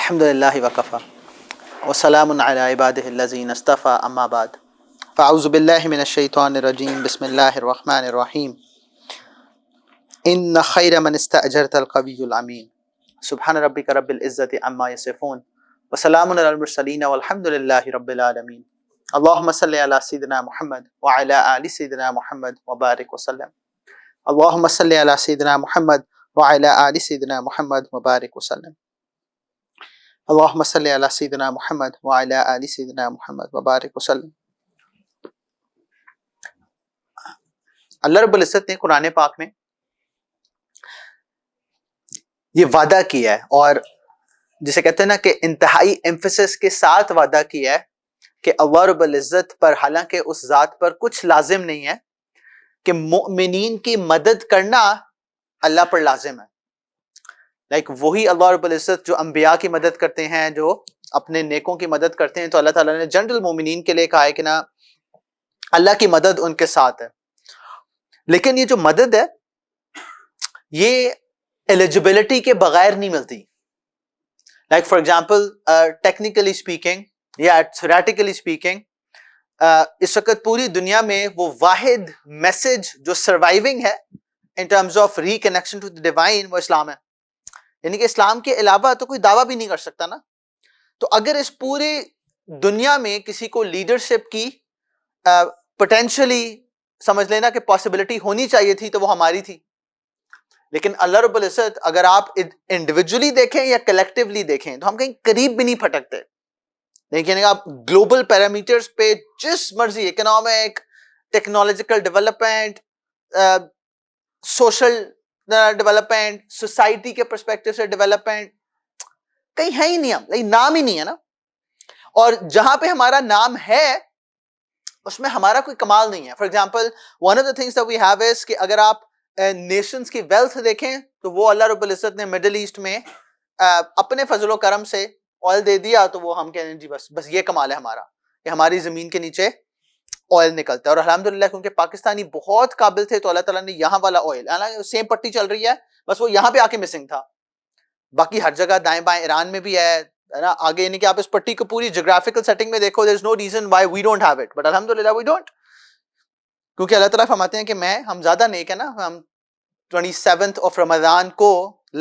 الحمد للہ وکفا وسلام علی عبادہ الذین اصطفى اما بعد فاعوذ باللہ من الشیطان الرجیم بسم اللہ الرحمن الرحیم ان خیر من استأجرت القوی الامین سبحان ربک رب العزت عما یصفون وسلام علی المرسلین والحمد للہ رب العالمین اللہم صلی علی سیدنا محمد وعلی آل سیدنا محمد وبارک وسلم اللہم صلی علی سیدنا محمد وعلی آل سیدنا محمد وبارک وسلم اللہم صلی علی سیدنا محمد وعلی آل سیدنا محمد وبارک وسلم۔ اللہ رب العزت نے قرآن پاک میں یہ وعدہ کیا ہے، اور جسے کہتے ہیں نا کہ انتہائی ایمفیسس کے ساتھ وعدہ کیا ہے کہ اللہ رب العزت پر، حالانکہ اس ذات پر کچھ لازم نہیں ہے، کہ مؤمنین کی مدد کرنا اللہ پر لازم ہے۔ وہی اللہ رب العزت جو انبیاء کی مدد کرتے ہیں، جو اپنے نیکوں کی مدد کرتے ہیں، تو اللہ تعالیٰ نے جنرل مومنین کے لیے کہا ہے کہ نا اللہ کی مدد ان کے ساتھ ہے۔ لیکن یہ جو مدد ہے یہ ایلیجبلٹی کے بغیر نہیں ملتی۔ فار ایگزامپل ٹیکنیکلی اسپیکنگ یا تھیوریٹیکلی اسپیکنگ، اس وقت پوری دنیا میں وہ واحد میسج جو سروائیونگ ہے in terms of reconnection to the divine, وہ اسلام ہے۔ یعنی کہ اسلام کے علاوہ تو کوئی دعویٰ بھی نہیں کر سکتا نا۔ تو اگر اس پوری دنیا میں کسی کو لیڈرشپ کی پوٹینشلی سمجھ لینا کہ پاسبلٹی ہونی چاہیے تھی، تو وہ ہماری تھی۔ لیکن اللہ رب العزت اگر آپ انڈیویجولی دیکھیں یا کلیکٹیولی دیکھیں تو ہم کہیں قریب بھی نہیں پھٹکتے۔ لیکن آپ گلوبل پیرامیٹرز پہ جس مرضی، economic, technological development, social development, society کے پرسپیکٹو سے ڈیولپمنٹ، کہیں ہے ہی نہیں، ہم نام ہی نہیں ہے نا۔ اور جہاں پہ ہمارا نام ہے اس میں ہمارا کوئی کمال نہیں ہے۔ For example one of the things that we have is کہ اگر آپ نیشنز کی ویلتھ دیکھیں تو وہ اللہ رب العزت نے مڈل ایسٹ میں اپنے فضل و کرم سے آئل دے دیا، تو وہ ہم کہیں جی بس یہ کمال ہے ہمارا کہ ہماری زمین کے نیچے آئل نکلتا ہے۔ اور الحمدللہ کیونکہ پاکستانی بہت قابل تھے تو اللہ تعالیٰ نے یہاں والا آئل، سیم پٹی چل رہی ہے، بس وہ یہاں پہ آ کے مسنگ تھا، باقی ہر جگہ دائیں بائیں ایران میں بھی ہے نا آگے۔ یعنی کہ آپ اس پٹی کو پوری جغرافیکل سیٹنگ میں دیکھو، there is no reason why we don't have it, but الحمدللہ we don't، کیونکہ اللہ تعالیٰ فرماتے ہیں کہ ہم زیادہ نیک ہے نا۔ ہم 27 of رمضان کو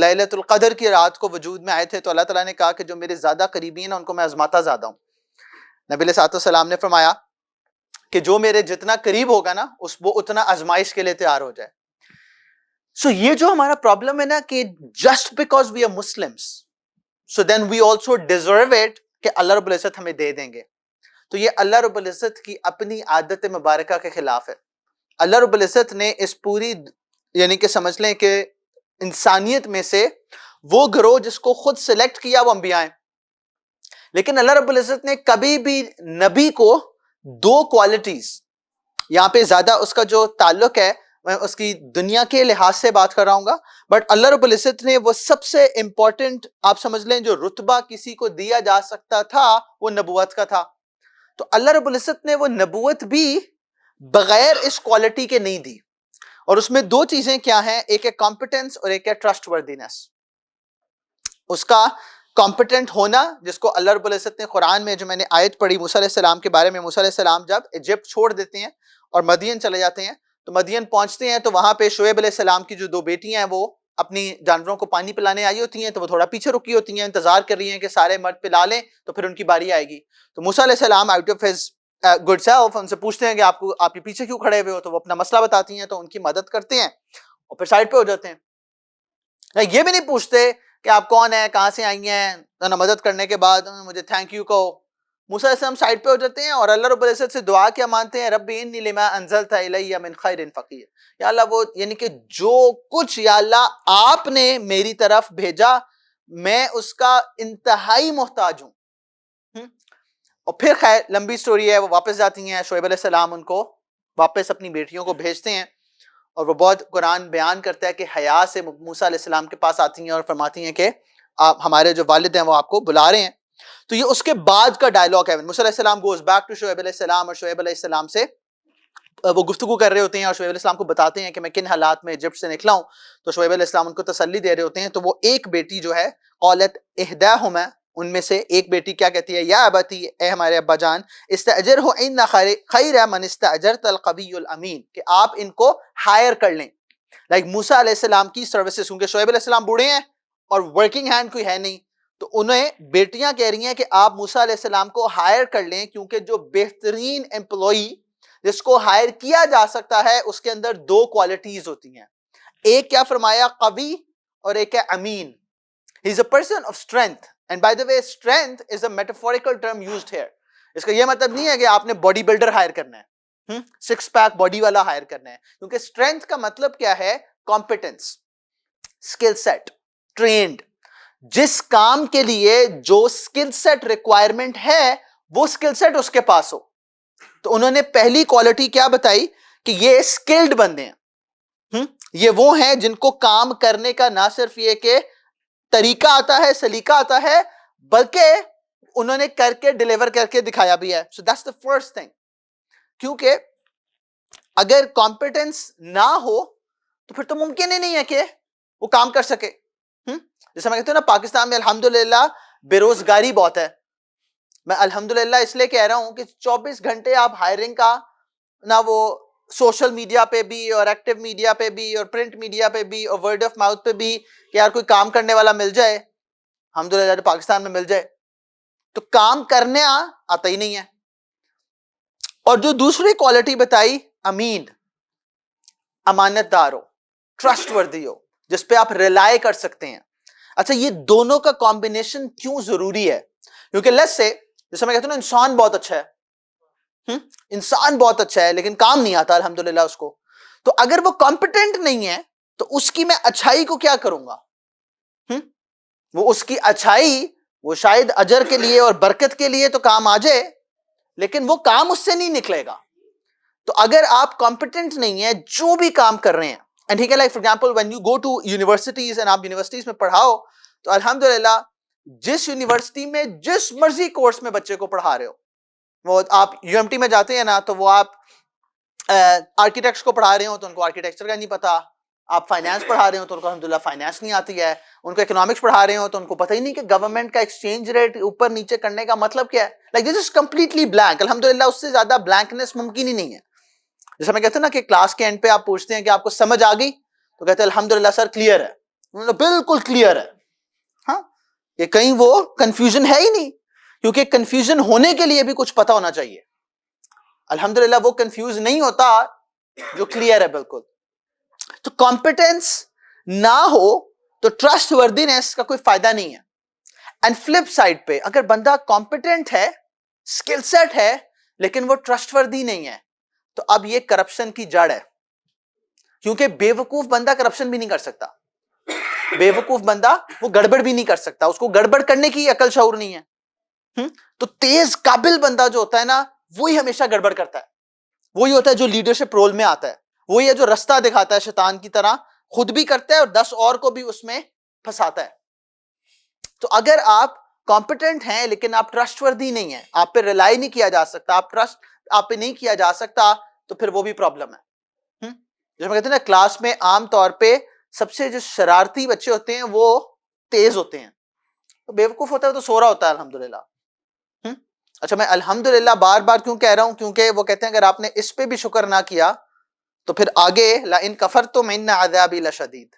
لیلۃ القدر کی رات کو وجود میں آئے تھے، تو اللہ تعالیٰ نے کہا کہ جو میرے زیادہ قریبی ہیں نا ان کو میں آزماتا زیادہ ہوں۔ نبی علیہ الصلوۃ والسلام نے فرمایا کہ جو میرے جتنا قریب ہوگا نا وہ اتنا آزمائش کے لیے تیار ہو جائے۔ سو یہ جو ہمارا پرابلم ہے نا کہ just because we are Muslims so then we also deserve it کہ اللہ رب العزت ہمیں دے دیں گے، تو یہ اللہ رب العزت کی اپنی عادت مبارکہ کے خلاف ہے۔ اللہ رب العزت نے اس پوری یعنی کہ سمجھ لیں کہ انسانیت میں سے وہ گروہ جس کو خود سلیکٹ کیا وہ انبیاء ہیں، لیکن اللہ رب العزت نے کبھی بھی نبی کو دو کوالٹیز، یہاں پہ زیادہ اس کا جو تعلق ہے میں اس کی دنیا کے لحاظ سے بات کر رہا ہوں گا، بٹ اللہ رب العزت نے وہ سب سے امپورٹنٹ آپ سمجھ لیں جو رتبہ کسی کو دیا جا سکتا تھا وہ نبوت کا تھا۔ تو اللہ رب العزت نے وہ نبوت بھی بغیر اس کوالٹی کے نہیں دی، اور اس میں دو چیزیں کیا ہیں، ایک ہے کمپیٹنس اور ایک ہے ٹرسٹ وردینس۔ اس کا کمپیٹنٹ ہونا جس کو اللہ رب العزت نے قرآن میں جو میں نے آیت پڑھی موسیٰ علیہ السلام کے بارے میں، موسیٰ علیہ السلام جب ایجپٹ چھوڑ دیتے ہیں اور مدین چلے جاتے ہیں تو مدین پہنچتے ہیں تو وہاں پہ شعیب علیہ السلام کی جو دو بیٹیاں ہیں وہ اپنی جانوروں کو پانی پلانے آئی ہوتی ہیں، تو وہ تھوڑا پیچھے رکی ہوتی ہیں، انتظار کر رہی ہیں کہ سارے مرد پلا لیں تو پھر ان کی باری آئے گی۔ تو موسیٰ علیہ السلام out of his good self in سے پوچھتے ہیں کہ آپ یہ پیچھے کیوں کھڑے ہوئے ہو، تو وہ اپنا مسئلہ بتاتی ہیں، تو ان کی مدد کرتے ہیں اور پھر سائڈ پہ ہو جاتے ہیں۔ یہ بھی نہیں پوچھتے کہ آپ کون ہیں، کہاں سے آئی ہیں، مدد کرنے کے بعد مجھے تھینک یو کہو۔ موسیٰ علیہ السلام سائڈ پہ ہو جاتے ہیں اور اللہ رب العزت سے دعا کیا مانتے ہیں، ربی انی لما انزلت الی من خیر فقیر، یا اللہ وہ یعنی کہ جو کچھ یا اللہ آپ نے میری طرف بھیجا میں اس کا انتہائی محتاج ہوں۔ اور پھر خیر لمبی سٹوری ہے، وہ واپس جاتی ہیں، شعیب علیہ السلام ان کو واپس اپنی بیٹیوں کو بھیجتے ہیں، اور وہ بہت قرآن بیان کرتا ہے کہ حیا سے موسیٰ علیہ السلام کے پاس آتی ہیں اور فرماتی ہیں کہ آپ ہمارے جو والد ہیں وہ آپ کو بلا رہے ہیں۔ تو یہ اس کے بعد کا ڈائلاگ ہے، موسیٰ علیہ السلام گوز بیک ٹو شعیب علیہ السلام، اور شعیب علیہ السلام سے وہ گفتگو کر رہے ہوتے ہیں اور شعیب علیہ السلام کو بتاتے ہیں کہ میں کن حالات میں ایجپٹ سے نکلا ہوں۔ تو شعیب علیہ السلام ان کو تسلی دے رہے ہوتے ہیں، تو وہ ایک بیٹی جو ہے قالت احداہما، ان میں سے ایک بیٹی کیا کہتی ہے، یا ابتی، اے ہمارے ابا جان، استاجرہ ان خیر من استاجرت القوی الامین، کہ آپ ان کو ہائر کر لیں. لائک موسیٰ علیہ السلام کی سروسز، کیونکہ شعیب علیہ السلام بوڑھے ہیں اور ورکنگ ہینڈ کوئی ہے نہیں، تو انہیں بیٹیاں کہہ رہی ہیں کہ آپ موسیٰ علیہ السلام کو ہائر کر لیں، کیونکہ جو بہترین امپلائی جس کو ہائر کیا جا سکتا ہے اس کے اندر دو کوالٹیز ہوتی ہیں. ایک کیا فرمایا، قوی، اور ایک ہے امین. He is a person of strength. And by the way, strength is a metaphorical term used here. اس کا یہ مطلب نہیں ہے کہ آپ نے باڈی بلڈر ہائر کرنا ہے، سکس پیک باڈی والا ہائر کرنا ہے، کیونکہ strength کا مطلب کیا ہے، competence، skill set، trained. جس کام کے لیے جو skill set requirement ہے وہ skill set اس کے پاس ہو. تو انہوں نے پہلی کوالٹی کیا بتائی کہ یہ اسکلڈ بندے ہیں، یہ وہ ہیں جن کو کام کرنے کا نہ صرف یہ کہ طریقہ آتا ہے، سلیقہ آتا ہے، بلکہ انہوں نے کر کے ڈیلیور کر کے دکھایا بھی ہے. So that's the first thing. کیونکہ اگر کمپیٹنس نہ ہو تو پھر تو ممکن ہی نہیں ہے کہ وہ کام کر سکے. جیسے میں کہتا ہوں نا، پاکستان میں الحمدللہ بے روزگاری بہت ہے. میں الحمدللہ اس لیے کہہ رہا ہوں کہ 24 گھنٹے آپ ہائرنگ کا نہ وہ سوشل میڈیا پہ بھی اور ایکٹیو میڈیا پہ بھی اور پرنٹ میڈیا پہ بھی اور ورڈ آف ماؤتھ پہ بھی کہ یار کوئی کام کرنے والا مل جائے، الحمدللہ پاکستان میں مل جائے، تو کام کرنے آتا ہی نہیں ہے. اور جو دوسری کوالٹی بتائی، امین، امانت دار ہو، ٹرسٹ وردی ہو، جس پہ آپ ریلائی کر سکتے ہیں. اچھا، یہ دونوں کا کمبینیشن کیوں ضروری ہے؟ کیونکہ لیٹس سے جیسے میں کہتا ہوں نا، انسان بہت اچھا ہے، انسان بہت اچھا ہے لیکن کام نہیں آتا الحمدللہ اس کو. تو اگر وہ کمپیٹنٹ نہیں ہے تو اس کی میں اچھائی کو کیا کروں گا؟ وہ اس کی اچھائی وہ شاید اجر کے لیے اور برکت کے لیے تو کام آ جائے، لیکن وہ کام اس سے نہیں نکلے گا. تو اگر آپ کمپیٹنٹ نہیں ہیں جو بھی کام کر رہے ہیں، اینڈ ٹھیک ہے، like for example when you go to universities and آپ یونیورسٹیز میں پڑھاؤ، تو الحمدللہ جس یونیورسٹی میں جس مرضی کورس میں بچے کو پڑھا رہے ہو، وہ آپ یو ایم ٹی میں جاتے ہیں نا، تو وہ آپ آرکیٹیکٹس کو پڑھا رہے ہو تو ان کو آرکیٹیکچر کا نہیں پتا، آپ فائنانس پڑھا رہے ہو تو ان کو الحمدللہ فائنانس نہیں آتی ہے، ان کو اکنامکس پڑھا رہے ہو تو ان کو پتہ ہی نہیں کہ گورنمنٹ کا ایکسچینج ریٹ اوپر نیچے کرنے کا مطلب کیا ہے. Like this is completely blank. الحمدللہ اس سے زیادہ بلینکنس ممکن ہی نہیں ہے. جیسے میں کہتے ہیں نا کہ کلاس کے اینڈ پہ آپ پوچھتے ہیں کہ آپ کو سمجھ آ گئی، تو کہتے ہیں الحمدللہ سر کلیئر ہے، بالکل کلیئر ہے. ہاں، یہ کہیں وہ کنفیوژن ہے ہی نہیں، کیونکہ کنفیوژن ہونے کے لیے بھی کچھ پتا ہونا چاہیے. الحمدللہ وہ کنفیوز نہیں ہوتا جو کلیئر ہے بالکل. تو کمپیٹنس نہ ہو تو ٹرسٹ وردینس کا کوئی فائدہ نہیں ہے. اینڈ فلپ سائڈ پہ اگر بندہ کمپیٹنٹ ہے، اسکل سیٹ ہے، لیکن وہ ٹرسٹ وردی نہیں ہے، تو اب یہ کرپشن کی جڑ ہے. کیونکہ بے وقوف بندہ کرپشن بھی نہیں کر سکتا، بے وقوف بندہ وہ گڑبڑ بھی نہیں کر سکتا، اس کو گڑبڑ کرنے کی عقل شعور نہیں ہے. تو تیز قابل بندہ جو ہوتا ہے نا، وہی ہمیشہ گڑبڑ کرتا ہے. وہی ہوتا ہے جو لیڈرشپ رول میں آتا ہے، وہی ہے جو رستہ دکھاتا ہے شیطان کی طرح، خود بھی کرتا ہے اور 10 اور کو بھی اس میں پھنساتا ہے. تو اگر آپ کمپیٹنٹ ہیں لیکن آپ ٹرسٹ وردی نہیں ہیں، آپ پہ ریلائی نہیں کیا جا سکتا، آپ پہ نہیں کیا جا سکتا، تو پھر وہ بھی پرابلم ہے. جیسے میں کہتے ہیں نا، کلاس میں عام طور پہ سب سے جو شرارتی بچے ہوتے ہیں وہ تیز ہوتے ہیں، تو بے وقوف ہوتا ہے تو سو رہا ہوتا ہے الحمدللہ. اچھا، میں الحمدللہ بار بار کیوں کہہ رہا ہوں؟ کیونکہ وہ کہتے ہیں اگر آپ نے اس پہ بھی شکر نہ کیا تو پھر آگے لَإِن كَفَرْتُمْ إِنَّ عَذَابِي لَشَدِيدٌ.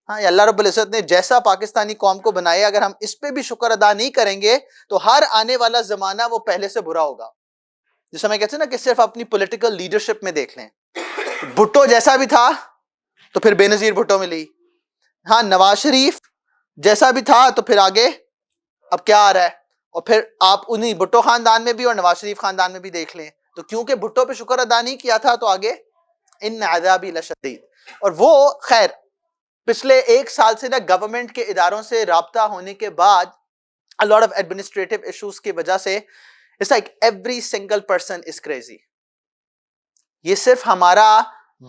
ہاں، اللہ رب العزت نے جیسا پاکستانی قوم کو بنایا، اگر ہم اس پہ بھی شکر ادا نہیں کریں گے تو ہر آنے والا زمانہ وہ پہلے سے برا ہوگا. جیسے میں کہتے ہیں نا کہ صرف اپنی پولیٹیکل لیڈرشپ میں دیکھ لیں، بھٹو جیسا بھی تھا تو پھر بے نظیر بھٹو ملی. ہاں، نواز شریف جیسا بھی تھا تو پھر آگے اب کیا آ رہا ہے، اور پھر آپ انہی بھٹو خاندان میں بھی اور نواز شریف خاندان میں بھی دیکھ لیں، تو کیونکہ بھٹو پہ شکر ادا نہیں کیا تھا تو آگے ان عذابی لشدید. اور وہ خیر پچھلے 1 سال سے نا گورنمنٹ کے اداروں سے رابطہ ہونے کے بعد a lot of administrative issues کی وجہ سے it's like every single person is crazy. یہ صرف ہمارا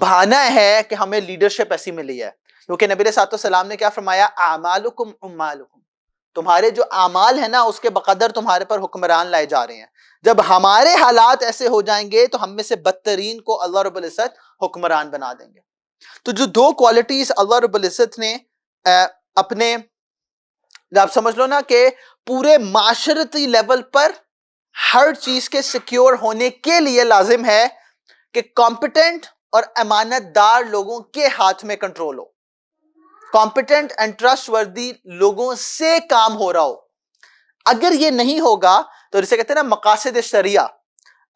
بہانہ ہے کہ ہمیں لیڈرشپ ایسی ملی ہے، کیونکہ نبی علیہ الصلوۃ والسلام نے کیا فرمایا، اعمالکم اموالکم، تمہارے جو اعمال ہیں نا اس کے بقدر تمہارے پر حکمران لائے جا رہے ہیں. جب ہمارے حالات ایسے ہو جائیں گے تو ہم میں سے بدترین کو اللہ رب العزت حکمران بنا دیں گے. تو جو 2 کوالٹیز اللہ رب العزت نے اپنے، آپ سمجھ لو نا کہ پورے معاشرتی لیول پر ہر چیز کے سیکیور ہونے کے لیے لازم ہے کہ کمپیٹنٹ اور امانت دار لوگوں کے ہاتھ میں control who, competent and trust وردی لوگوں سے کام ہو رہا ہو. اگر یہ نہیں ہوگا تو جسے کہتے ہیں نا مقاصد شریعہ،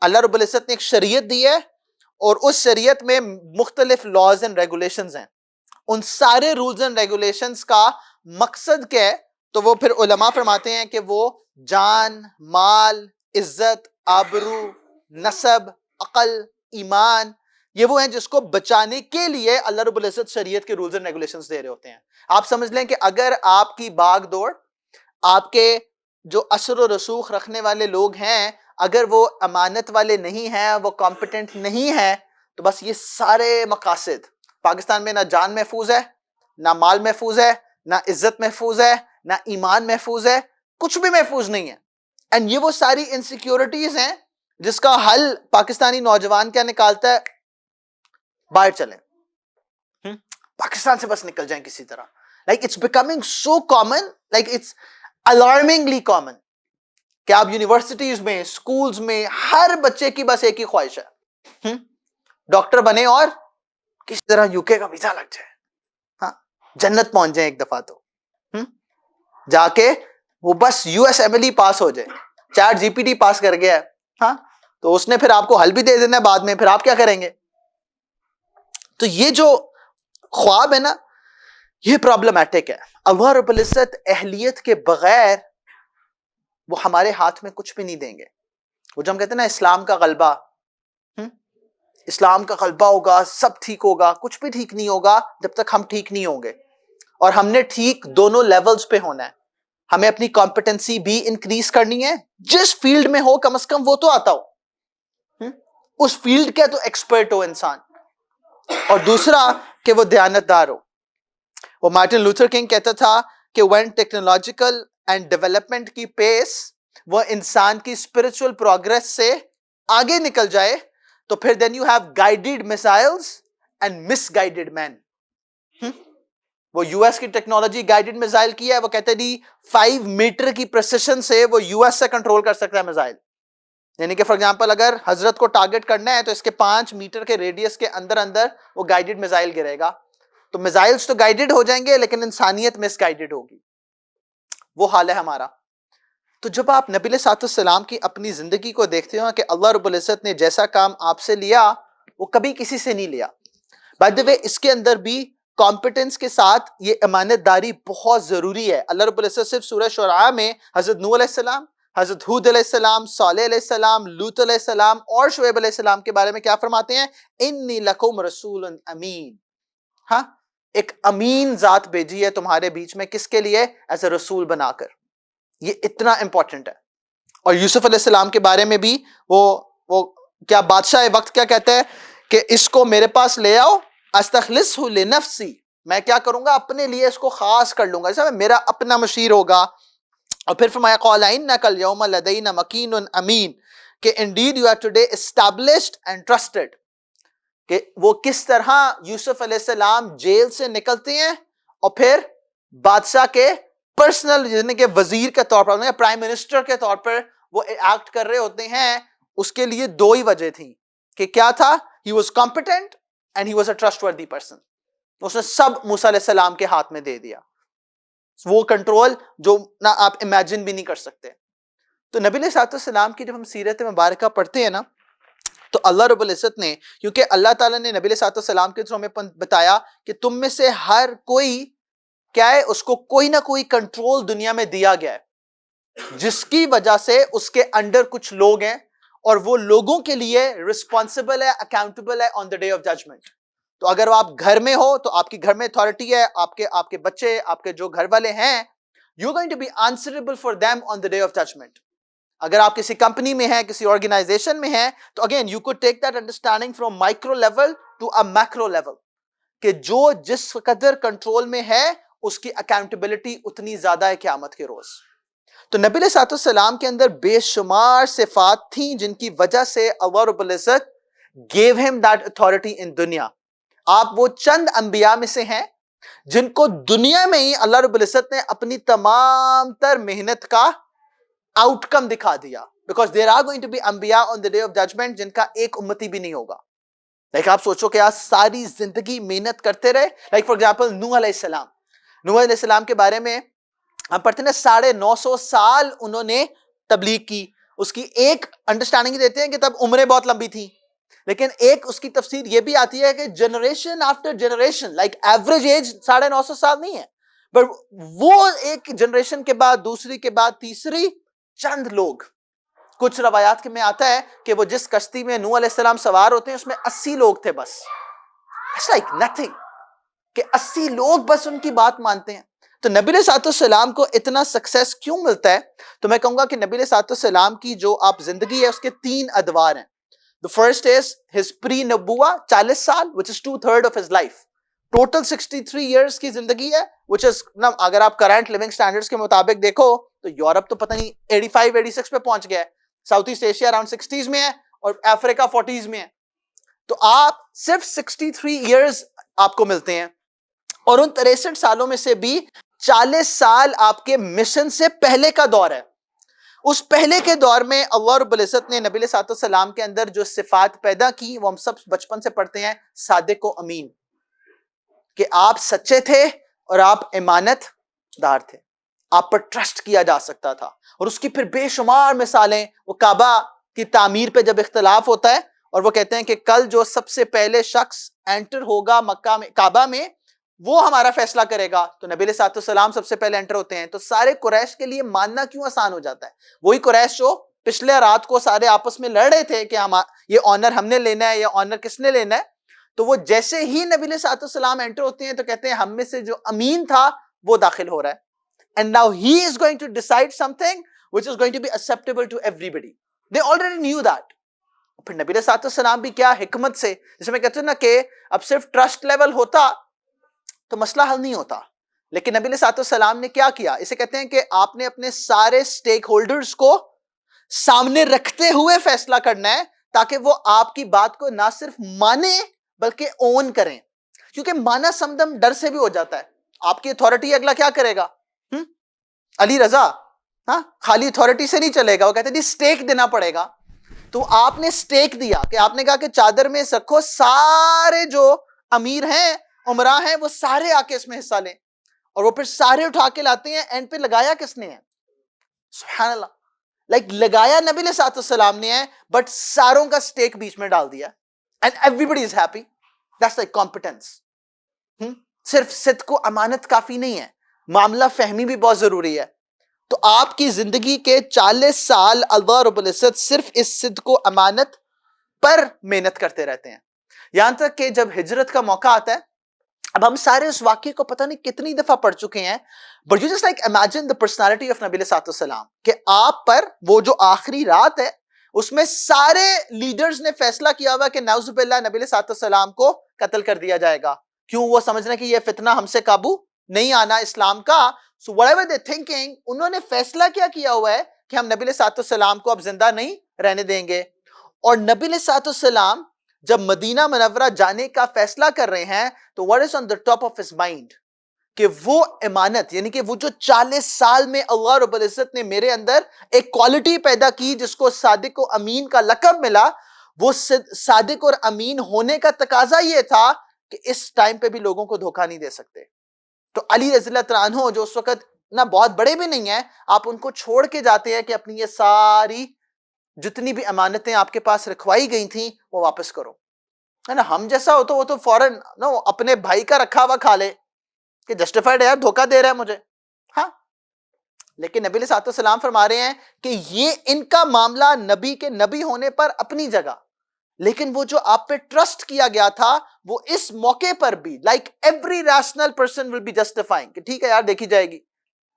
اللہ رب العزت نے ایک شریعت دی ہے اور اس شریعت میں مختلف لاز اینڈ ریگولیشنز ہیں. ان سارے رولز اینڈ ریگولیشنز کا مقصد کیا ہے؟ تو وہ پھر علماء فرماتے ہیں کہ وہ جان، مال، عزت، آبرو، نسب، عقل، ایمان، یہ وہ ہیں جس کو بچانے کے لیے اللہ رب العزت شریعت کے رولز اینڈ ریگولیشنز دے رہے ہوتے ہیں. آپ سمجھ لیں کہ اگر آپ کی باغ دوڑ، آپ کے جو اثر و رسوخ رکھنے والے لوگ ہیں اگر وہ امانت والے نہیں ہیں، وہ کمپیٹنٹ نہیں ہیں، تو بس یہ سارے مقاصد پاکستان میں نہ جان محفوظ ہے، نہ مال محفوظ ہے، نہ عزت محفوظ ہے، نہ ایمان محفوظ ہے، کچھ بھی محفوظ نہیں ہے. اینڈ یہ وہ ساری انسیکیورٹیز ہیں جس کا حل پاکستانی نوجوان کیا نکالتا ہے؟ باہر چلیں، پاکستان سے بس نکل جائیں کسی طرح. Like it's becoming so common, like it's alarmingly common کہ آپ یونیورسٹیز میں، اسکولز میں ہر بچے کی بس ایک ہی خواہش ہے، ڈاکٹر بنے اور کسی طرح یو کے کا ویزا لگ جائے، ہاں جنت پہنچ جائیں ایک دفعہ تو جا کے وہ بس U S M L E pass ہو جائے. چیٹ جی پی ٹی پاس کر گیا ہے، ہاں تو اس نے پھر آپ کو حل بھی دے دینا ہے بعد میں، پھر آپ کیا کریں گے؟ تو یہ جو خواب ہے نا یہ پرابلمٹک ہے. اللہ رب العزت اہلیت کے بغیر وہ ہمارے ہاتھ میں کچھ بھی نہیں دیں گے. وہ جو ہم کہتے ہیں نا اسلام کا غلبہ، اسلام کا غلبہ ہوگا، سب ٹھیک ہوگا، کچھ بھی ٹھیک نہیں ہوگا جب تک ہم ٹھیک نہیں ہوں گے. اور ہم نے ٹھیک دونوں لیولز پہ ہونا ہے. ہمیں اپنی کمپیٹنسی بھی انکریز کرنی ہے، جس فیلڈ میں ہو کم از کم وہ تو آتا ہو، اس فیلڈ کا تو ایکسپرٹ ہو انسان. اور دوسرا کہ وہ دیانتدار ہو. وہ مارٹن لوتھر کنگ کہتا تھا کہ when ٹیکنالوجیکل اینڈ ڈیولپمنٹ کی پیس وہ انسان کی اسپرچل پروگرس سے آگے نکل جائے تو پھر then you have guided missiles and misguided men. وہ یو ایس کی ٹیکنالوجی گائیڈڈ میزائل کی ہے، وہ کہتے ہیں 5 میٹر کی پریسیشن سے وہ یو ایس سے کنٹرول کر سکتا ہے میزائل. یعنی کہ فار ایگزامپل اگر حضرت کو ٹارگٹ کرنا ہے تو اس کے 5 میٹر کے ریڈیس کے اندر اندر وہ گائیڈڈ میزائل گرے گا. تو میزائلز تو گائیڈڈ ہو جائیں گے لیکن انسانیت مس گائیڈڈ ہوگی. وہ حال ہے ہمارا. تو جب آپ نبی علیہ الصلوۃ والسلام کی اپنی زندگی کو دیکھتے ہو کہ اللہ رب العزت نے جیسا کام آپ سے لیا وہ کبھی کسی سے نہیں لیا. بائی دی وے اس کے اندر بھی کمپیٹنس کے ساتھ یہ امانت داری بہت ضروری ہے. اللہ رب العزت صرف سورہ شعراء میں حضرت نوح علیہ السلام، حضرت ہود علیہ السلام، صالح علیہ السلام، لوط علیہ السلام اور شعیب علیہ السلام کے بارے میں کیا فرماتے ہیں؟ انی لکم رسول امین. ہاں ایک امین ذات بھیجی ہے تمہارے بیچ میں، کس کے لیے؟ ایز اے رسول بنا کر. یہ اتنا امپورٹنٹ ہے. اور یوسف علیہ السلام کے بارے میں بھی وہ کیا بادشاہ وقت کیا کہتا ہے کہ اس کو میرے پاس لے آؤ، استخلصہ لنفسی، میں کیا کروں گا اپنے لیے اس کو خاص کر لوں گا، جیسا میرا اپنا مشیر ہوگا. اور پھر فرمایا قال انک الیوم لدینا مکین امین، کہ indeed you are today established and trusted. کہ وہ کس طرح یوسف علیہ السلام جیل سے نکلتے ہیں اور پھر بادشاہ کے پرسنل یعنی کہ وزیر کے طور پر، پرائم منسٹر کے طور پر وہ ایکٹ کر رہے ہوتے ہیں. اس کے لیے 2 ہی وجہ تھی کہ کیا تھا؟ he was competent and he was a trustworthy person. اس نے سب موسیٰ علیہ السلام کے ہاتھ میں دے دیا، وہ کنٹرول جو نہ آپ امیجن بھی نہیں کر سکتے. تو نبی علیہ السلام کی جب ہم سیرت مبارکہ پڑھتے ہیں نا تو اللہ رب العزت نے، کیونکہ اللہ تعالیٰ نے نبی علیہ السلام کے تھرو ہمیں بتایا کہ تم میں سے ہر کوئی کیا ہے، اس کو کوئی نہ کوئی کنٹرول دنیا میں دیا گیا ہے جس کی وجہ سے اس کے انڈر کچھ لوگ ہیں اور وہ لوگوں کے لیے رسپانسبل ہے، اکاؤنٹیبل ہے آن دا ڈے آف ججمنٹ. تو اگر آپ گھر میں ہو تو آپ کی گھر میں اتھارٹی ہے، آپ کے بچے، آپ کے جو گھر والے ہیں، you going to be answerable for them on the day of judgment. اگر آپ کسی کمپنی میں ہیں، کسی آرگنائزیشن میں ہیں، تو again you could take that understanding from micro level to a macro level, کہ جو جس قدر کنٹرول میں ہے اس کی اکاؤنٹیبلٹی اتنی زیادہ ہے قیامت کے روز. تو نبی علیہ السلام کے اندر بے شمار صفات تھیں جن کی وجہ سے اللہ رب العزت gave him that authority in دنیا. آپ وہ چند انبیاء میں سے ہیں جن کو دنیا میں ہی اللہ رب العزت نے اپنی تمام تر محنت کا آؤٹ کم دکھا دیا. Because there are going to be انبیاء on the day of judgment جن کا ایک امتی بھی نہیں ہوگا. Like آپ سوچو کہ آج ساری زندگی محنت کرتے رہے. Like for example نوح علیہ السلام. نوح علیہ السلام کے بارے میں ہم پڑھتے ہیں 950 سال انہوں نے تبلیغ کی. اس کی ایک انڈرسٹینڈنگ دیتے ہیں کہ تب عمریں بہت لمبی تھیں, لیکن ایک اس کی تفسیر یہ بھی آتی ہے کہ generation after generation, like average age 950 سال نہیں ہے, بٹ وہ ایک جنریشن کے بعد دوسری کے بعد تیسری چند لوگ. کچھ روایات میں آتا ہے کہ وہ جس کشتی میں نوح علیہ السلام سوار ہوتے ہیں اس میں 80 لوگ تھے بس. It's like nothing کہ 80 لوگ بس ان کی بات مانتے ہیں. تو نبی علیہ الصلوۃ والسلام کو اتنا سکسیس کیوں ملتا ہے؟ تو میں کہوں گا کہ نبی علیہ الصلوۃ والسلام کی جو آپ زندگی ہے اس کے 3 ادوار ہیں. The first is his pre-نبوہ 40 سال which is 2/3 of his life. Total 63 years کی زندگی ہے which is اگر آپ current living standards کے مطابق دیکھو تو یورپ تو پتہ نہیں 85-86 پہ پہنچ گیا ہے, south asset Asia around 60s میں ہے اور افریقہ 40s میں ہے. تو آپ صرف 63 years آپ کو ملتے ہیں, اور ان 63 سالوں میں سے بھی 40 سال آپ کے مشن سے پہلے کا دور ہے. اس پہلے کے دور میں اللہ رب العزت نے نبی علیہ الصلوۃ والسلام کے اندر جو صفات پیدا کی وہ ہم سب بچپن سے پڑھتے ہیں, صادق و امین, کہ آپ سچے تھے اور آپ امانت دار تھے, آپ پر ٹرسٹ کیا جا سکتا تھا. اور اس کی پھر بے شمار مثالیں, وہ کعبہ کی تعمیر پہ جب اختلاف ہوتا ہے اور وہ کہتے ہیں کہ کل جو سب سے پہلے شخص انٹر ہوگا مکہ میں کعبہ میں وہ ہمارا فیصلہ کرے گا, تو نبی علیہ الصلوۃ والسلام سب سے پہلے انٹر ہوتے ہیں. تو سارے قریش کے لیے ماننا کیوں آسان ہو جاتا ہے؟ وہی قریش جو پچھلے رات کو سارے آپس میں لڑ رہے تھے کہ یہ آنر ہم نے لینا ہے یا آنر کس نے لینا ہے, تو وہ جیسے ہی نبی علیہ الصلوۃ والسلام انٹر ہوتے ہیں تو کہتے ہیں ہم میں سے جو امین تھا وہ داخل ہو رہا ہے, and now he is going to decide something which is going to be acceptable to everybody. They already knew that. پھر نبی علیہ الصلوۃ والسلام بھی کیا حکمت سے, جیسے میں کہتا ہوں نا کہ اب صرف ٹرسٹ لیول ہوتا تو مسئلہ حل نہیں ہوتا, لیکن نبی علیہ الصلوۃ والسلام نے کیا کیا, اسے کہتے ہیں کہ آپ نے اپنے سارے سٹیک ہولڈرز کو سامنے رکھتے ہوئے فیصلہ کرنا ہے تاکہ وہ آپ کی بات کو نہ صرف مانے بلکہ اون کریں. کیونکہ مانا سمدم ڈر سے بھی ہو جاتا ہے. آپ کی اتھارٹی اگلا کیا کرے گا, علی رضا, ہاں خالی اتھارٹی سے نہیں چلے گا, وہ کہتے ہیں جی سٹیک دینا پڑے گا. تو آپ نے سٹیک دیا کہ آپ نے کہا کہ چادر میں رکھو, سارے جو امیر ہیں عمراء ہیں وہ سارے آ کے اس میں حصہ لیں, اور وہ پھر سارے اٹھا کے لاتے ہیں. اینڈ پہ لگایا کس نے ہے؟ سبحان اللہ, لائک لگایا نبی علیہ الصلوۃ والسلام نے ہے, بٹ ساروں کا سٹیک بیچ میں ڈال دیا, and every is happy. That's like competence. صرف صدق و امانت کافی نہیں ہے, معاملہ فہمی بھی بہت ضروری ہے. تو آپ کی زندگی کے 40 سال اللہ رب العزت صرف اس صدق و امانت پر محنت کرتے رہتے ہیں, یہاں تک کہ جب ہجرت کا موقع آتا ہے, اب ہم سارے اس واقعے کو پتہ نہیں کتنی دفعہ پڑھ چکے ہیں, but you just like imagine the personality of نبی علیہ الصلوۃ والسلام, کہ آپ پر وہ جو آخری رات ہے اس میں سارے لیڈرز نے فیصلہ کیا ہوا کہ نعوذ باللہ نبی علیہ الصلوۃ والسلام کو قتل کر دیا جائے گا. کیوں؟ وہ سمجھ رہے ہیں کہ یہ فتنہ ہم سے قابو نہیں آنا اسلام کا. So whatever they thinking, انہوں نے فیصلہ کیا ہوا ہے کہ ہم نبی علیہ الصلوۃ والسلام کو اب زندہ نہیں رہنے دیں گے. اور نبی علیہ الصلوۃ والسلام جب مدینہ منورہ جانے کا فیصلہ کر رہے ہیں تو what is on the top of his mind, کہ وہ امانت, یعنی کہ وہ جو 40 سال میں اللہ رب العزت نے میرے اندر ایک کوالٹی پیدا کی جس کو صادق و امین کا لقب ملا, وہ صادق اور امین ہونے کا تقاضا یہ تھا کہ اس ٹائم پہ بھی لوگوں کو دھوکہ نہیں دے سکتے. تو علی رضی اللہ تعالیٰ عنہ جو اس وقت نہ بہت بڑے بھی نہیں ہیں, آپ ان کو چھوڑ کے جاتے ہیں کہ اپنی یہ ساری جتنی بھی امانتیں آپ کے پاس رکھوائی گئی تھیں وہ واپس کرو, ہے نا. ہم جیسا ہو تو وہ تو فوراً اپنے بھائی کا رکھا ہوا کھا لے کہ جسٹیفائڈ ہے یار, دھوکہ دے رہا ہے مجھے, ہاں. لیکن نبی علیہ الصلوۃ والسلام فرما رہے ہیں کہ یہ ان کا معاملہ نبی کے نبی ہونے پر اپنی جگہ, لیکن وہ جو آپ پہ ٹرسٹ کیا گیا تھا وہ اس موقع پر بھی like every rational person will be justifying کہ ٹھیک ہے یار دیکھی جائے گی.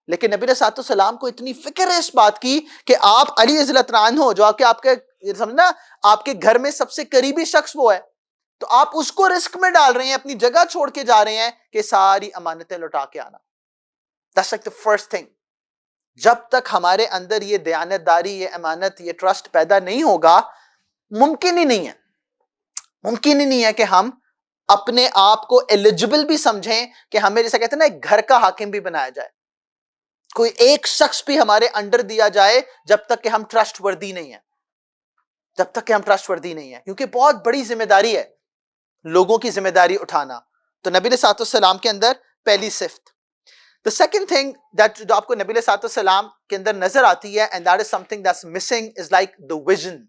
لیکن نبی علیہ الصلوۃ والسلام کو اتنی فکر ہے اس بات کی کہ آپ علی رضی اللہ عنہ جو آپ کے سمجھنا آپ کے گھر میں سب سے قریبی شخص وہ ہے, تو آپ اس کو رسک میں ڈال رہے ہیں, اپنی جگہ چھوڑ کے جا رہے ہیں کہ ساری امانتیں لوٹا کے آنا. That's like the first thing. جب تک ہمارے اندر یہ دیانت داری, یہ امانت, یہ ٹرسٹ پیدا نہیں ہوگا, ممکن ہی نہیں ہے کہ ہم اپنے آپ کو ایلیجبل بھی سمجھیں کہ ہمیں جیسے کہتے ہیں نا ایک گھر کا حاکم بھی بنایا جائے, کوئی ایک شخص بھی ہمارے انڈر دیا جائے جب تک کہ ہم ٹرسٹ وردی نہیں ہیں, جب تک کہ ہم ٹرسٹ وردی نہیں ہیں, کیونکہ بہت بڑی ذمہ داری ہے لوگوں کی ذمہ داری اٹھانا. تو نبی علیہ الصلوۃ والسلام کے اندر پہلی صفت. The second thing that جو آپ کو نبی علیہ الصلوۃ والسلام کے اندر نظر آتی ہے, and that is something that's missing, is like the vision.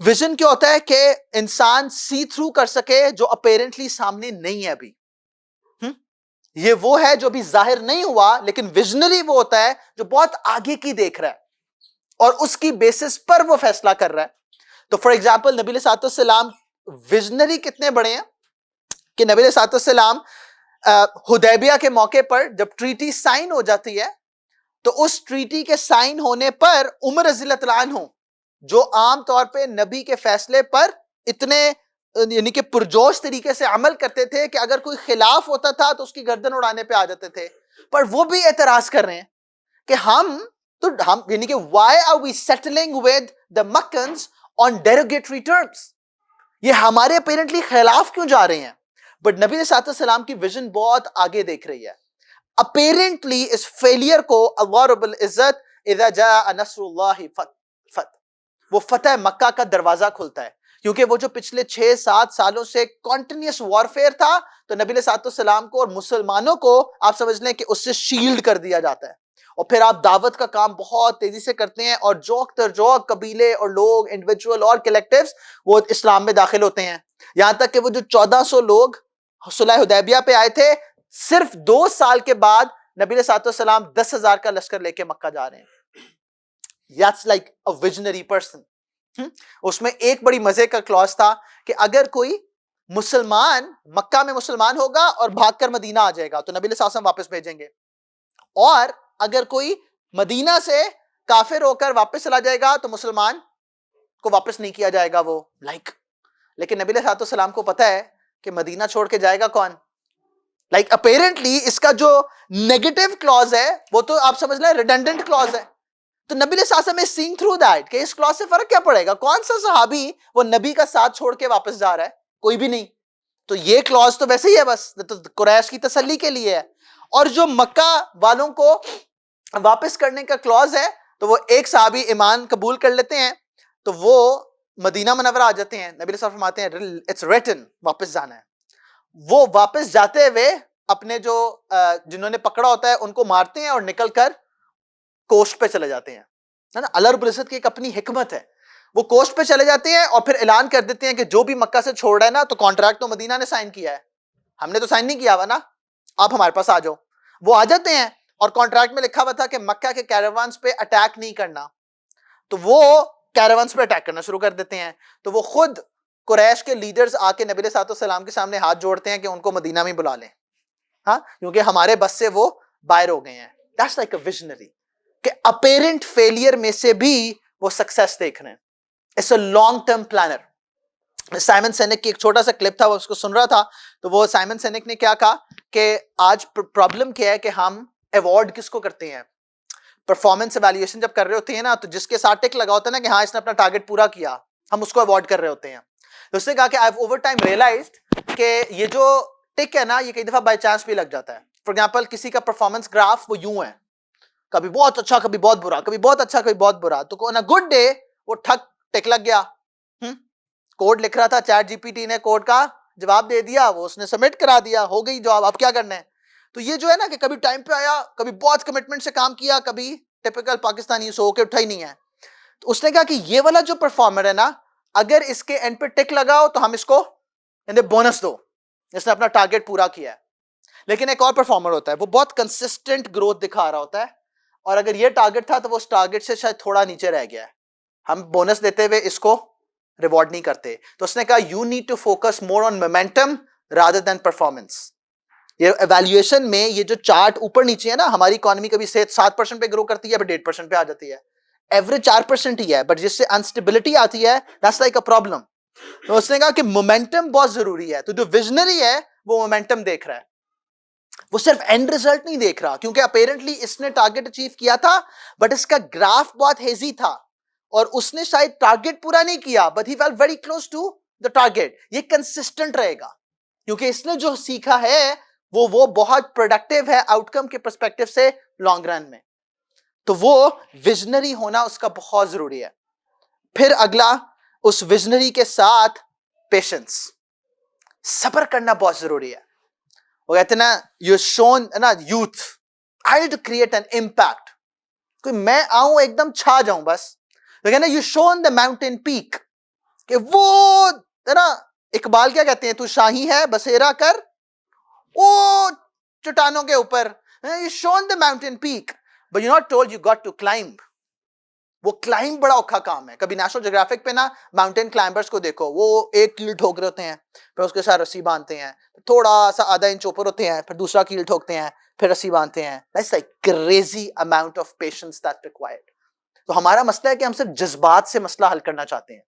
Vision کیا ہوتا ہے کہ انسان سی تھرو کر سکے جو اپیرنٹلی سامنے نہیں ہے ابھی. یہ وہ ہے جو ابھی ظاہر نہیں ہوا, لیکن ویژنری وہ ہوتا ہے جو بہت آگے کی دیکھ رہا ہے اور اس کی بیسس پر وہ فیصلہ کر رہا ہے. تو فار ایگزامپل نبی علیہ الصلوۃ والسلام ویژنری کتنے بڑے ہیں کہ نبی علیہ الصلوۃ والسلام حدیبیہ کے موقع پر جب ٹریٹی سائن ہو جاتی ہے تو اس ٹریٹی کے سائن ہونے پر عمر رضی اللہ تعالیٰ عنہ, جو عام طور پہ نبی کے فیصلے پر اتنے یعنی کہ پرجوش طریقے سے عمل کرتے تھے کہ اگر کوئی خلاف ہوتا تھا تو اس کی گردن اڑانے پہ آ جاتے تھے, پر وہ بھی اعتراض کر رہے ہیں کہ ہم یعنی کہ why are we settling with the Makkans on derogatory terms, یہ ہمارے اپیرنٹلی خلاف کیوں جا رہے ہیں. بٹ نبی علیہ الصلوۃ والسلام کی ویژن بہت آگے دیکھ رہی ہے. اپیرنٹلی اس فیلئر کو اللہ رب العزت اذا جاء نصر اللہ وہ فتح مکہ کا دروازہ کھلتا ہے, کیونکہ وہ جو پچھلے 6-7 سالوں سے کنٹینیوس وارفیئر تھا تو نبی علیہ الصلوۃ والسلام کو اور مسلمانوں کو آپ سمجھ لیں کہ اس سے شیلڈ کر دیا جاتا ہے, اور پھر آپ دعوت کا کام بہت تیزی سے کرتے ہیں اور جوک تر جوک قبیلے اور لوگ انڈیویجول اور کلیکٹیوز وہ اسلام میں داخل ہوتے ہیں. یہاں تک کہ وہ جو 1400 لوگ صلح حدیبیہ پہ آئے تھے, صرف 2 سال کے بعد نبی علیہ الصلوۃ والسلام 10,000 کا لشکر لے کے مکہ جا رہے ہیں. That's like a visionary person. اس میں ایک بڑی مزے کا کلوز تھا کہ اگر کوئی مسلمان مکہ میں مسلمان ہوگا اور بھاگ کر مدینہ آ جائے گا تو نبی علیہ الصلوۃ والسلام واپس بھیجیں گے, اور اگر کوئی مدینہ سے کافر ہو کر واپس چلا جائے گا تو مسلمان کو واپس نہیں کیا جائے گا وہ لیکن نبی علیہ الصلوۃ والسلام کو پتا ہے کہ مدینہ چھوڑ کے جائے گا کون. اپیرنٹلی اس کا جو نیگیٹو کلوز ہے وہ تو آپ سمجھ لیں ریڈنڈنٹ کلوز ہے. تو نبی علیہ الصلوۃ والسلام سینگ تھرو دیٹ کہ اس کلوز سے فرق کیا پڑے گا, کون سا صحابی وہ نبی کا ساتھ چھوڑ کے واپس جا رہا ہے, کوئی بھی نہیں. تو یہ کلوز تو ویسے ہی ہے, بس تو قریش کی تسلی کے لیے ہے. اور جو مکہ والوں کو واپس کرنے کا کلوز ہے تو وہ ایک صحابی ایمان قبول کر لیتے ہیں تو وہ مدینہ منورہ آ جاتے ہیں. نبی علیہ الصلوۃ والسلام فرماتے ہیں اٹس ریٹن, واپس جانا ہے. وہ واپس جاتے ہوئے اپنے جو جنہوں نے پکڑا ہوتا ہے ان کو مارتے ہیں اور نکل کر کوسٹ پہ چلے جاتے ہیں. اللہ رب العزت کی ایک اپنی حکمت ہے, وہ کوسٹ پہ چلے جاتے ہیں اور پھر اعلان کر دیتے ہیں کہ جو بھی مکہ سے چھوڑ رہا ہے نا, تو کانٹریکٹ تو مدینہ نے سائن کیا ہے, ہم نے تو سائن نہیں کیا ہوا نا, آپ ہمارے پاس آ جاؤ. وہ آ جاتے ہیں اور کانٹریکٹ میں لکھا ہوا تھا کہ مکہ کے کیراوانز پہ اٹیک نہیں کرنا, تو وہ کیراوانز پہ اٹیک کرنا شروع کر دیتے ہیں. تو وہ خود قریش کے لیڈرز آ کے نبی علیہ الصلوۃ والسلام کے سامنے ہاتھ جوڑتے ہیں کہ ان کو مدینہ میں بلا لیں, ہاں, کیونکہ ہمارے بس سے وہ باہر ہو گئے ہیں. That's like a visionary کہ اپیرنٹ فیلئر میں سے بھی وہ سکسیس دیکھ رہے ہیں. It's a long term planner. Simon Sinek کی ایک چھوٹا سا کلپ تھا, وہ اس کو سن رہا تھا, تو وہ سائمن سینک نے کیا کہا کہ آج پرابلم کیا ہے کہ ہم ایوارڈ کس کو کرتے ہیں, پرفارمنس ایویلیویشن جب کر رہے ہوتے ہیں نا, تو جس کے ساتھ ٹک لگا ہوتا ہے نا کہ ہاں اس نے اپنا ٹارگٹ پورا کیا, ہم اس کو ایوارڈ کر رہے ہوتے ہیں. تو اس نے کہا کہ I've over time realized کہ یہ جو ٹک ہے نا یہ کئی دفعہ بائی چانس بھی لگ جاتا ہے. فار ایگزامپل کسی کا پرفارمنس گراف وہ یوں ہے, کبھی بہت اچھا کبھی بہت برا, کبھی بہت اچھا کبھی بہت برا, تو on a good day وہ ٹک لگ گیا, کوڈ لکھ رہا تھا, چیٹ جی پی ٹی نے کوڈ کا جواب دے دیا, وہ اس نے سبمٹ کرا دیا, ہو گئی جواب, اب کیا کرنا ہے. تو یہ جو ہے نا کہ کبھی ٹائم پہ آیا, کبھی بہت کمٹمنٹ سے کام کیا, کبھی ٹپیکل پاکستانی سو کے اٹھا ہی نہیں ہے. تو اس نے کہا کہ یہ والا جو پرفارمر ہے نا, اگر اس کے اینڈ پہ ٹک لگاؤ تو ہم اس کو بونس دو, اس نے اپنا ٹارگٹ پورا کیا ہے. لیکن ایک اور پرفارمر ہوتا ہے, وہ بہت کنسسٹنٹ گروتھ دکھا رہا ہوتا ہے, اور اگر یہ ٹارگٹ تھا تو وہ اس ٹارگٹ سے شاید تھوڑا نیچے رہ گیا ہے, ہم بونس دیتے ہوئے اس کو ریوارڈ نہیں کرتے. تو اس نے کہا you need to focus more on momentum rather than performance. یہ ایویلیویشن میں یہ جو چارٹ اوپر نیچے ہے نا, ہماری اکانومی کبھی 7% پہ گرو کرتی ہے, پھر 1.5% پہ آ جاتی ہے, ایوریج 4% ہی ہے, بٹ جس سے انسٹیبلٹی آتی ہے دیٹس لائک اے پرابلم. تو اس نے کہا کہ مومنٹم بہت ضروری ہے. تو جو ویژنری ہے وہ مومنٹم دیکھ رہا ہے, وہ صرف اینڈ ریزلٹ نہیں دیکھ رہا, کیونکہ اپیرنٹلی اس نے ٹارگٹ اچیو کیا تھا بٹ اس کا گراف بہت ہیزی تھا, اور اس نے شاید ٹارگٹ پورا نہیں کیا, but he felt very close to the target. یہ کنسسٹنٹ رہے گا کیونکہ اس نے جو سیکھا ہے وہ بہت پروڈکٹیو ہے آؤٹ کم کے پرسپیکٹو سے لانگ رن میں. تو وہ ویژنری ہونا اس کا بہت ضروری ہے. پھر اگلا اس ویژنری کے ساتھ پیشنس, صبر کرنا بہت ضروری ہے. وہ کہتے ہیں نا یو شون نا youth I to create an impact, کوئی میں آؤں ایک دم چھا جاؤں بس. وہ کہتے ہیں you shown the mountain peak, کہ وہ نا اقبال کیا کہتے ہیں, تو شاہی ہے بسیرا کر او چٹانوں کے اوپر. You shown the mountain peak but you not told you got to climb. وہ کلائمب بڑا اوکھا کام ہے. کبھی نیشنل جیوگرافک پہ نا ماؤنٹین کلائمبرز کو دیکھو, وہ ایک کیل ٹھوک رہے ہوتے ہیں, پھر اس کے ساتھ رسی باندھتے ہیں, تھوڑا سا آدھا انچ اوپر ہوتے ہیں, پھر دوسرا کیل ٹھوکتے ہیں, پھر رسی باندھتے ہیں. That's like crazy amount of patience that's required. تو ہمارا مسئلہ ہے کہ ہم صرف جذبات سے مسئلہ حل کرنا چاہتے ہیں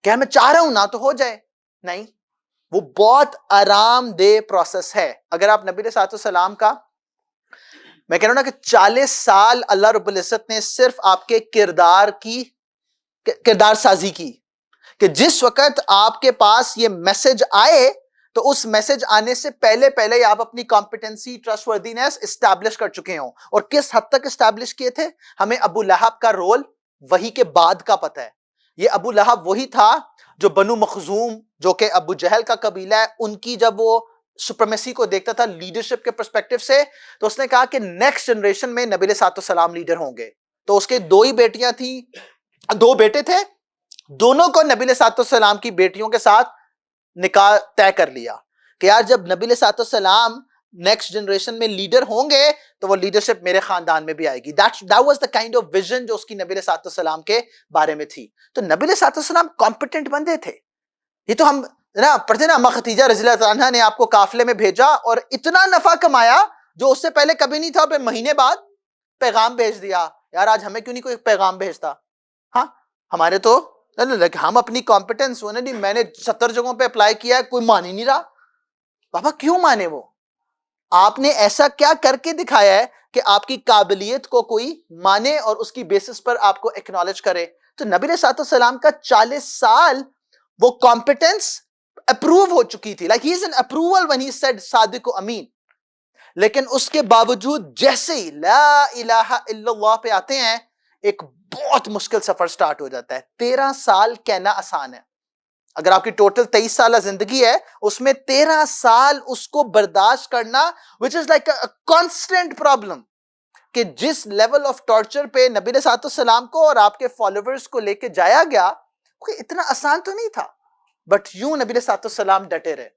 کہ میں چاہ رہا ہوں نا تو ہو جائے. نہیں, وہ بہت آرام دہ پروسیس ہے. اگر آپ نبی صلی اللہ علیہ وسلم کا, میں کہہ رہا ہوں نا کہ 40 سال اللہ رب العزت نے صرف آپ کے کردار سازی کی, کہ جس وقت آپ کے پاس یہ میسج آئے تو اس میسج آنے سے پہلے آپ اپنی کمپیٹنسی, ٹرسٹ وردینس اسٹیبلش کر چکے ہوں. اور کس حد تک اسٹیبلش کیے تھے؟ ہمیں ابو لہب کا رول وحی کے بعد کا پتہ ہے. یہ ابو لہب وہی تھا جو بنو مخزوم, جو کہ ابو جہل کا قبیلہ ہے, ان کی جب وہ سپریمیسی کو دیکھتا تھا لیڈرشپ کے پرسپیکٹو سے, تو اس نے کہا کہ نیکسٹ جنریشن میں نبی علیہ السلام لیڈر ہوں گے. تو اس کے 2 ہی بیٹیاں تھیں, 2 بیٹے تھے, دونوں کو نبی علیہ السلام کی بیٹیوں کے ساتھ نکاح طے کر لیا کہ یار جب نبی علیہ السلام نیکسٹ جنریشن میں لیڈر ہوں گے تو وہ لیڈرشپ میرے خاندان میں بھی آئے گی. that was the kind of vision جو اس کی نبی علیہ السلام کے بارے میں تھی. تو نبی علیہ السلام کمپیٹنٹ بندے تھے. یہ تو ہم نا پڑھتے نا, اما ختیجہ رضی اللہ عنہا نے آپ کو قافلے میں بھیجا اور اتنا نفع کمایا جو اس سے پہلے کبھی نہیں تھا, پھر مہینے بعد پیغام بھیج دیا. یار آج ہمیں کیوں نہیں کوئی پیغام بھیجتا؟ ہاں ہمارے تو ہم اپنی کمپیٹنس میں نے 70 جگہوں پہ اپلائی کیا ہے, کوئی مان ہی نہیں رہا. بابا کیوں مانے؟ وہ آپ نے ایسا کیا کر کے دکھایا ہے کہ آپ کی قابلیت کو کوئی مانے اور اس کی بیسس پر آپ کو ایکنالج کرے. تو نبی علیہ السلام کا 40 سال وہ کمپیٹنس اپروو ہو چکی تھی. like he is an approval when he said صادق و امین. لیکن اس کے باوجود جیسے ہی لا الہ الا اللہ پہ آتے ہیں ایک بہت مشکل سفر سٹارٹ ہو جاتا ہے. 13 سال کہنا آسان ہے. اگر آپ کی ٹوٹل 23 سالہ زندگی ہے اس میں 13 سال اس کو برداشت کرنا which is like a constant problem, کہ جس لیول آف ٹارچر پہ نبی علیہ السلام کو اور آپ کے فالوورز کو لے کے جایا گیا کوئی اتنا آسان تو نہیں تھا. بٹ یوں نبی علیہ السلام ڈٹے رہے.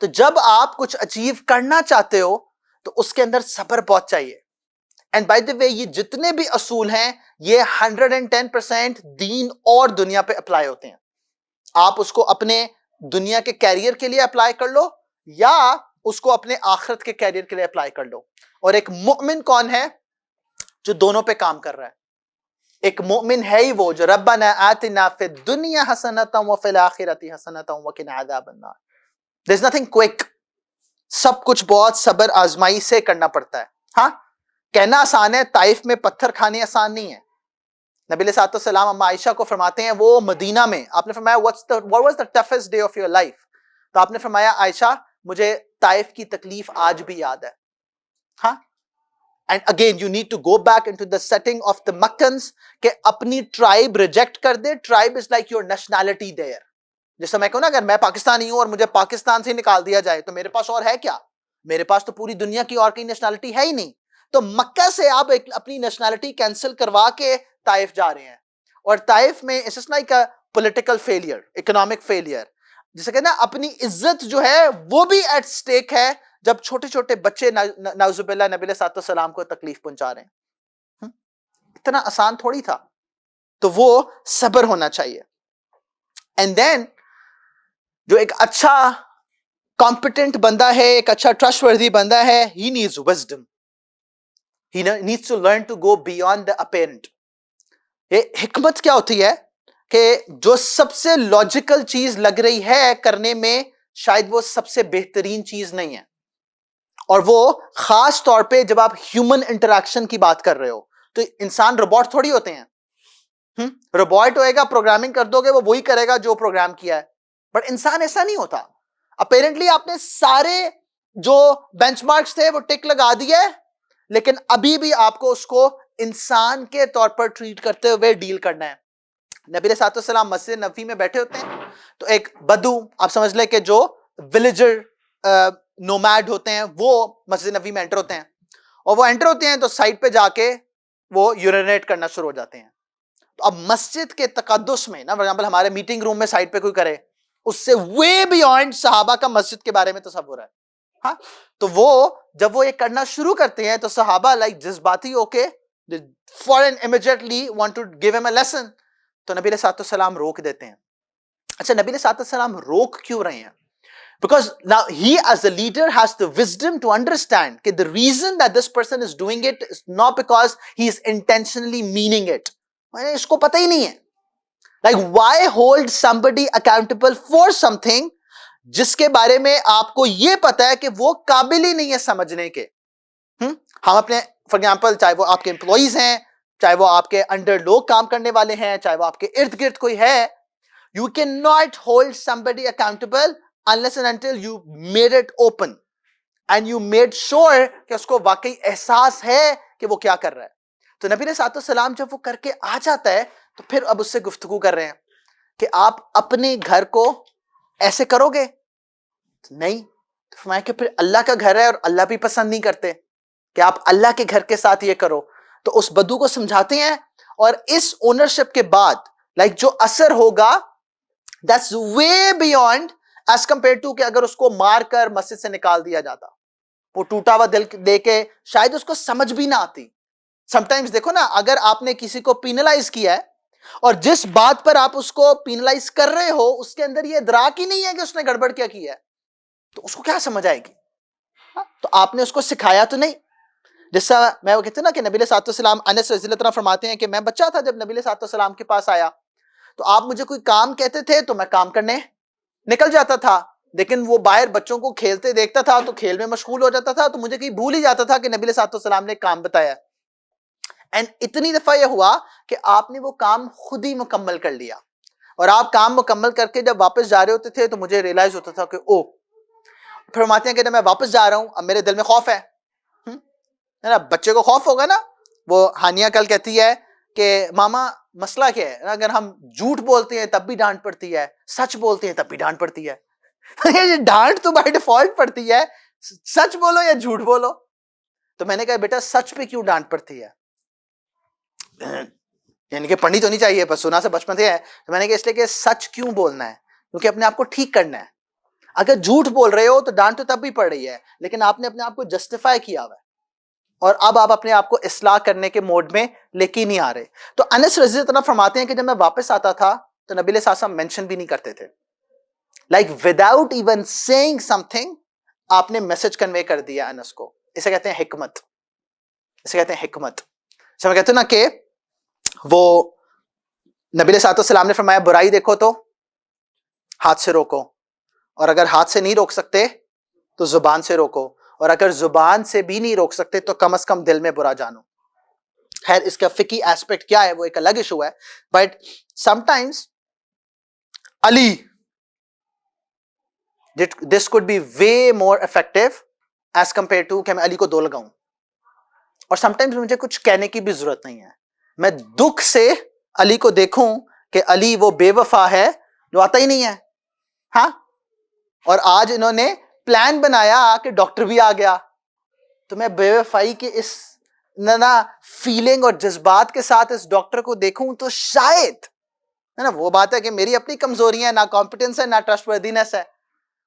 تو جب آپ کچھ اچیو کرنا چاہتے ہو تو اس کے اندر صبر بہت چاہیے. اینڈ بائی دی وے یہ جتنے بھی اصول ہیں یہ 110% دین اور دنیا پہ اپلائی ہوتے ہیں. آپ اس کو اپنے دنیا کے کیریئر کے لیے اپلائی کر لو یا اس کو اپنے آخرت کے کیریئر کے لیے اپلائی کر لو. اور ایک مومن کون ہے جو دونوں پہ کام کر رہا ہے؟ ایک مومن ہے ہی وہ جو ربنا آتنا فی الدنیا حسنۃ وفی الآخرۃ حسنۃ وقنا عذاب النار. There's nothing quick. سب کچھ بہت صبر آزمائی سے کرنا پڑتا ہے. ہاں کہنا آسان ہے, طائف میں پتھر کھانے آسان نہیں ہے. نبی علیہ السلام اما عائشہ کو فرماتے ہیں, وہ مدینہ میں آپ نے فرمایا what was the toughest day of your life, تو آپ نے فرمایا عائشہ مجھے طائف کی تکلیف آج بھی یاد ہے. ہاں and again you need to go back into the setting of the Makkans کہ اپنی ٹرائب ریجیکٹ کر دے. Tribe is like your nationality there. جیسا میں کہوں نا اگر میں پاکستانی ہوں اور مجھے پاکستان سے نکال دیا جائے تو میرے پاس اور ہے کیا؟ میرے پاس تو پوری دنیا کی اور کوئی نیشنلٹی ہے ہی نہیں. تو مکہ سے آپ اپنی نیشنلٹی کینسل کروا کے طائف جا رہے ہیں, اور طائف میں اس like political failure, economic failure, جسے کہنا اپنی عزت جو ہے وہ بھی ایٹ سٹیک ہے جب چھوٹے چھوٹے بچے نعوذ باللہ نبی علیہ السلام کو تکلیف پہنچا رہے ہیں. اتنا آسان تھوڑی تھا. تو وہ صبر ہونا چاہیے. اینڈ دین جو ایک اچھا کمپیٹنٹ بندہ ہے, ایک اچھا ٹرسٹ وردی بندہ ہے, he needs wisdom. He needs to learn to go beyond the apparent. یہ حکمت کیا ہوتی ہے کہ جو سب سے لاجیکل چیز لگ رہی ہے کرنے میں شاید وہ سب سے بہترین چیز نہیں ہے. اور وہ خاص طور پہ جب آپ ہیومن انٹریکشن کی بات کر رہے ہو, تو انسان روبوٹ تھوڑی ہوتے ہیں. روبوٹ ہوئے گا, پروگرامنگ کر دو گے, وہ وہی کرے گا جو پروگرام کیا ہے. بٹ انسان ایسا نہیں ہوتا. اپیرنٹلی آپ نے سارے جو بینچ مارکس تھے وہ ٹک لگا دیے, لیکن ابھی بھی آپ کو اس کو انسان کے طور پر ٹریٹ کرتے ہوئے ڈیل کرنا ہے. نبی علیہ السلام مسجد نبوی میں بیٹھے ہوتے ہیں, تو ایک بدو, آپ سمجھ لیں کہ جو ولیجر نومیڈ ہوتے ہیں, وہ مسجد نبوی میں انٹر ہوتے ہیں, اور وہ انٹر ہوتے ہیں تو سائڈ پہ جا کے وہ یورینیٹ کرنا شروع ہو جاتے ہیں. تو اب مسجد کے تقدس میں نا, فار ایگزامپل ہمارے میٹنگ روم میں سائڈ پہ کوئی کرے, اس سے وے بیونڈ صحابہ کا مسجد کے بارے میں تصور ہے. ہاں, تو وہ جب وہ یہ کرنا شروع کرتے ہیں تو صحابہ لائک جذباتی ہو کے فوراً immediately want to give him a lesson. تو نبی علیہ السلام روک دیتے ہیں. اچھا, نبی علیہ السلام روک کیوں رہے ہیں؟ Because now he as a leader has the wisdom to understand that the reason that this person is doing it is not because he is intentionally meaning it. اس کو پتہ ہی نہیں ہے. Like why hold somebody accountable for something جس کے بارے میں آپ کو یہ پتا ہے کہ وہ قابل ہی نہیں ہے سمجھنے کے. ہم اپنے فار ایگزامپل چاہے وہ آپ کے امپلائیز ہیں, چاہے وہ آپ کے انڈر لوگ کام کرنے والے ہیں, چاہے وہ آپ کے ارد گرد کوئی ہے, you cannot hold somebody accountable unless and until you made it open and you made sure کہ اس کو واقعی احساس ہے کہ وہ کیا کر رہا ہے. تو نبی علیہ السلام جب وہ کر کے آ جاتا ہے تو پھر اب اس سے گفتگو کر رہے ہیں کہ آپ اپنے گھر کو ایسے کرو گے نہیں. تو فرمایا کہ پھر اللہ کا گھر ہے اور اللہ بھی پسند نہیں کرتے کہ آپ اللہ کے گھر کے ساتھ یہ کرو. تو اس بدو کو سمجھاتے ہیں, اور اس اونرشپ کے بعد لائک جو اثر ہوگا that's way beyond as compared to کہ اگر اس کو مار کر مسجد سے نکال دیا جاتا. وہ ٹوٹا ہوا دل دے کے شاید اس کو سمجھ بھی نہ آتی. سمٹائمز دیکھو نا, اگر آپ نے کسی کو پینلائز کیا ہے اور جس بات پر آپ اس کو پینلائز کر رہے ہو اس کے اندر یہ ادراک ہی نہیں ہے کہ اس نے گڑبڑ کیا ہے, تو اس کو کیا سمجھ آئے گی؟ تو آپ نے اس کو سکھایا تو نہیں. جس طرح میں وہ کہتے ہیں نا کہ نبی علیہ السلام انس رضی اللہ عنہ فرماتے ہیں کہ میں بچہ تھا جب نبی علیہ السلام کے پاس آیا, تو آپ مجھے کوئی کام کہتے تھے تو میں کام کرنے نکل جاتا تھا, لیکن وہ باہر بچوں کو کھیلتے دیکھتا تھا تو کھیل میں مشغول ہو جاتا تھا, تو مجھے کہیں بھول ہی جاتا تھا کہ نبی علیہ السلام نے کام بتایا. اینڈ اتنی دفعہ یہ ہوا کہ آپ نے وہ کام خود ہی مکمل کر لیا, اور آپ کام مکمل کر کے جب واپس جا رہے ہوتے تھے تو مجھے ریئلائز ہوتا تھا کہ او. پھر فرماتے ہیں کہ جب میں واپس جا رہا ہوں اب میرے دل میں خوف ہے نا, بچے کو خوف ہوگا نا. وہ ہانیہ کل کہتی ہے کہ ماما مسئلہ کیا ہے, اگر ہم جھوٹ بولتے ہیں تب بھی ڈانٹ پڑتی ہے, سچ بولتے ہیں تب بھی ڈانٹ پڑتی ہے. ڈانٹ تو بائی ڈیفالٹ پڑتی ہے, سچ بولو یا جھوٹ بولو. تو میں نے کہا بیٹا سچ پہ کیوں ڈانٹ پڑتی ہے, یعنی کہ پڑھنی تو نہیں چاہیے بس سنا سے بچپن سے ہے. تو میں نے کہا اس لیے کہ سچ کیوں بولنا ہے, کیونکہ اپنے آپ کو ٹھیک کرنا ہے. اگر جھوٹ بول رہے ہو تو ڈانٹ تو تب بھی پڑ رہی ہے, لیکن آپ نے اپنے آپ کو جسٹیفائی کیا ہوا ہے, اور اب آپ اپنے آپ کو اصلاح کرنے کے موڈ میں لے کے نہیں آ رہے. تو انس رضی اللہ عنہ فرماتے ہیں کہ جب میں واپس آتا تھا تو نبی علیہ السلام مینشن بھی نہیں کرتے تھے, like without even seeing something آپ نے میسج کنوے کر دیا انس کو. اسے کہتے ہیں حکمت, اسے کہتے ہیں حکمت. میں کہتے ہیں نا کہ وہ نبی علیہ السلام نے فرمایا برائی دیکھو تو ہاتھ سے روکو, اور اگر ہاتھ سے نہیں روک سکتے تو زبان سے روکو, اور اگر زبان سے بھی نہیں روک سکتے تو کم از کم دل میں برا جانو. خیر اس کا فقی ایسپیکٹ کیا ہے وہ ایک الگ ایشو ہے, but sometimes Ali this could be way more effective as compare to کہ میں علی کو دو لگاؤں. اور سم ٹائمز مجھے کچھ کہنے کی بھی ضرورت نہیں ہے, میں دکھ سے علی کو دیکھوں کہ علی وہ بے وفا ہے جو آتا ہی نہیں ہے. ہاں, اور آج انہوں نے پلان بنایا کہ ڈاکٹر بھی آ گیا, تو میں بے وفائی کے اس نا فیلنگ اور جذبات کے ساتھ اس ڈاکٹر کو دیکھوں تو شاید ہے نا, وہ بات ہے کہ میری اپنی کمزوریاں, نہ کمپیٹنس ہے نہ ٹرسٹ وردینس ہے,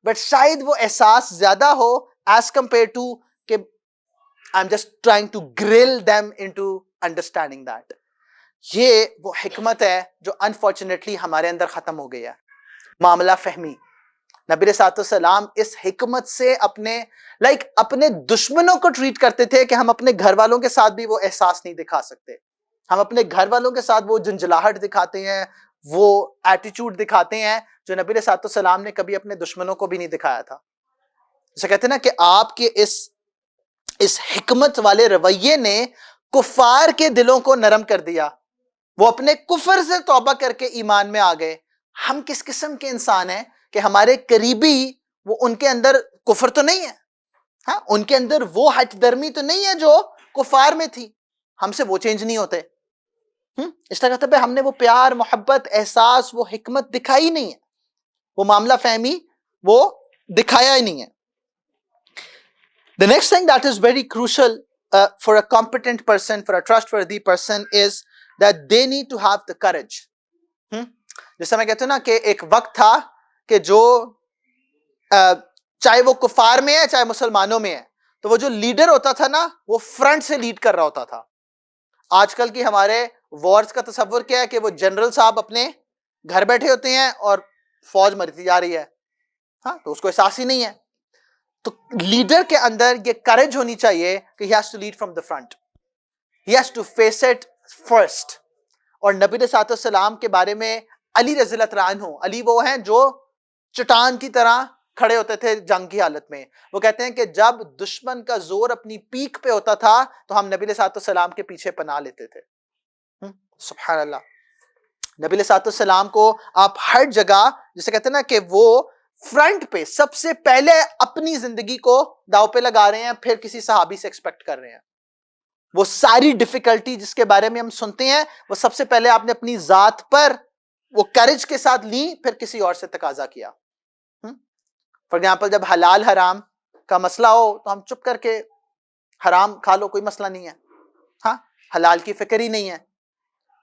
بٹ شاید وہ احساس زیادہ ہو ایز کمپیئر ٹو کہ I am just trying to grill them into understanding that. یہ وہ حکمت ہے جو انفارچونیٹلی ہمارے اندر ختم ہو گئی ہے, معاملہ فہمی. نبی علیہ السلام اس حکمت سے اپنے دشمنوں کو ٹریٹ کرتے تھے کہ ہم اپنے گھر والوں کے ساتھ بھی وہ احساس نہیں دکھا سکتے. ہم اپنے گھر والوں کے ساتھ وہ جنجلاہٹ دکھاتے ہیں, وہ ایٹیچیوڈ دکھاتے ہیں جو نبی علیہ السلام نے کبھی اپنے دشمنوں کو بھی نہیں دکھایا تھا. جسے کہتے ہیں نا کہ آپ کے اس حکمت والے رویے نے کفار کے دلوں کو نرم کر دیا, وہ اپنے کفر سے توبہ کر کے ایمان میں آ گئے. ہم کس قسم کے انسان ہیں کہ ہمارے قریبی وہ ان کے اندر کفر تو نہیں ہے, ہاں ان کے اندر وہ ہٹ درمی تو نہیں ہے جو کفار میں تھی, ہم سے وہ چینج نہیں ہوتے. اس طرح کہتے ہیں ہم نے وہ پیار, محبت, احساس, وہ حکمت دکھائی نہیں ہے, وہ معاملہ فہمی وہ دکھایا ہی نہیں ہے. The next thing that is very crucial for a competent person, for a trustworthy person is that they need to have the courage. جیسا میں کہتا ہوں نا کہ ایک وقت تھا کہ جو چاہے وہ کفار میں ہے چاہے مسلمانوں میں ہے, تو وہ جو لیڈر ہوتا تھا نا وہ فرنٹ سے لیڈ کر رہا ہوتا تھا. آج کل کی ہمارے وارز کا تصور کیا ہے کہ وہ جنرل صاحب اپنے گھر بیٹھے ہوتے ہیں اور فوج مرتی جا رہی ہے, ہاں تو اس کو احساس ہی نہیں ہے. تو لیڈر کے اندر یہ کریج ہونی چاہیے کہ he has to lead from the front, he has to face it first. اور نبی علیہ الصلوۃ والسلام کے بارے میں علی رضی اللہ عنہ, علی وہ ہیں جو چٹان کی طرح کھڑے ہوتے تھے جنگ کی حالت میں. وہ کہتے ہیں کہ جب دشمن کا زور اپنی پیک پہ ہوتا تھا تو ہم نبی علیہ الصلوۃ والسلام کے پیچھے پناہ لیتے تھے. سبحان اللہ. نبی علیہ الصلوۃ والسلام کو آپ ہر جگہ جسے کہتے ہیں نا کہ وہ فرنٹ پہ سب سے پہلے اپنی زندگی کو داؤ پہ لگا رہے ہیں, پھر کسی صحابی سے ایکسپیکٹ کر رہے ہیں. وہ ساری ڈیفیکلٹی جس کے بارے میں ہم سنتے ہیں وہ سب سے پہلے آپ نے اپنی ذات پر وہ کریج کے ساتھ لی, پھر کسی اور سے تقاضا کیا. فار ایگزامپل جب حلال حرام کا مسئلہ ہو تو ہم چپ کر کے حرام کھا لو, کوئی مسئلہ نہیں ہے, ہاں حلال کی فکر ہی نہیں ہے.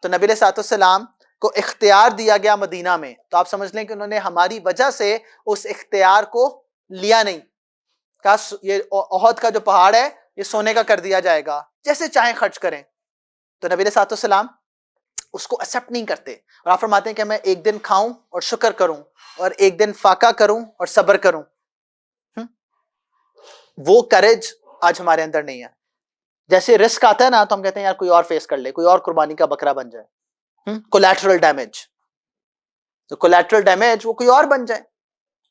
تو نبی علیہ الصلوۃ والسلام کو اختیار دیا گیا مدینہ میں, تو آپ سمجھ لیں کہ انہوں نے ہماری وجہ سے اس اختیار کو لیا نہیں. کہا یہ احد کا جو پہاڑ ہے یہ سونے کا کر دیا جائے گا, جیسے چاہیں خرچ کریں. تو نبی علیہ الصلوۃ والسلام اس کو ایکسیپٹ نہیں کرتے, اور آپ فرماتے ہیں کہ میں ایک دن کھاؤں اور شکر کروں, اور ایک دن فاقہ کروں اور صبر کروں. وہ کریج آج ہمارے اندر نہیں ہے. جیسے رسک آتا ہے نا تو ہم کہتے ہیں یار کوئی اور فیس کر لے, کوئی اور قربانی کا بکرا بن جائے, کولیٹرل ڈیمیج, تو کولیٹرل ڈیمیج وہ کوئی اور بن جائے.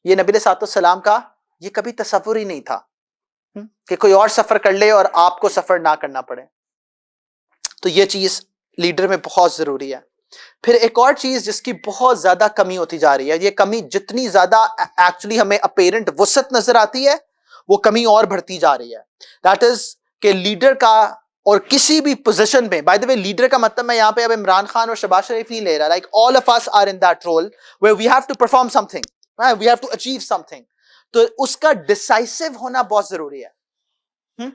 یہ نبی علیہ الصلوۃ والسلام کا یہ کبھی تصور ہی نہیں تھا کہ کوئی اور سفر کر لے اور آپ کو سفر نہ کرنا پڑے. تو یہ چیز لیڈر میں بہت ضروری ہے. پھر ایک اور چیز جس کی بہت زیادہ کمی ہوتی جا رہی ہے, یہ کمی جتنی زیادہ ایکچولی ہمیں اپیرنٹ وسعت نظر آتی ہے وہ کمی اور بڑھتی جا رہی ہے. دیٹ از کہ لیڈر کا اور کسی بھی پوزیشن میں, بائی دا وے لیڈر کا مطلب میں یہاں پہ اب عمران خان اور شہباز شریف نہیں لے رہا, like all of us are in that role where we have to perform something, we have to achieve something. تو اس کا ڈسائسو ہونا بہت ضروری ہے.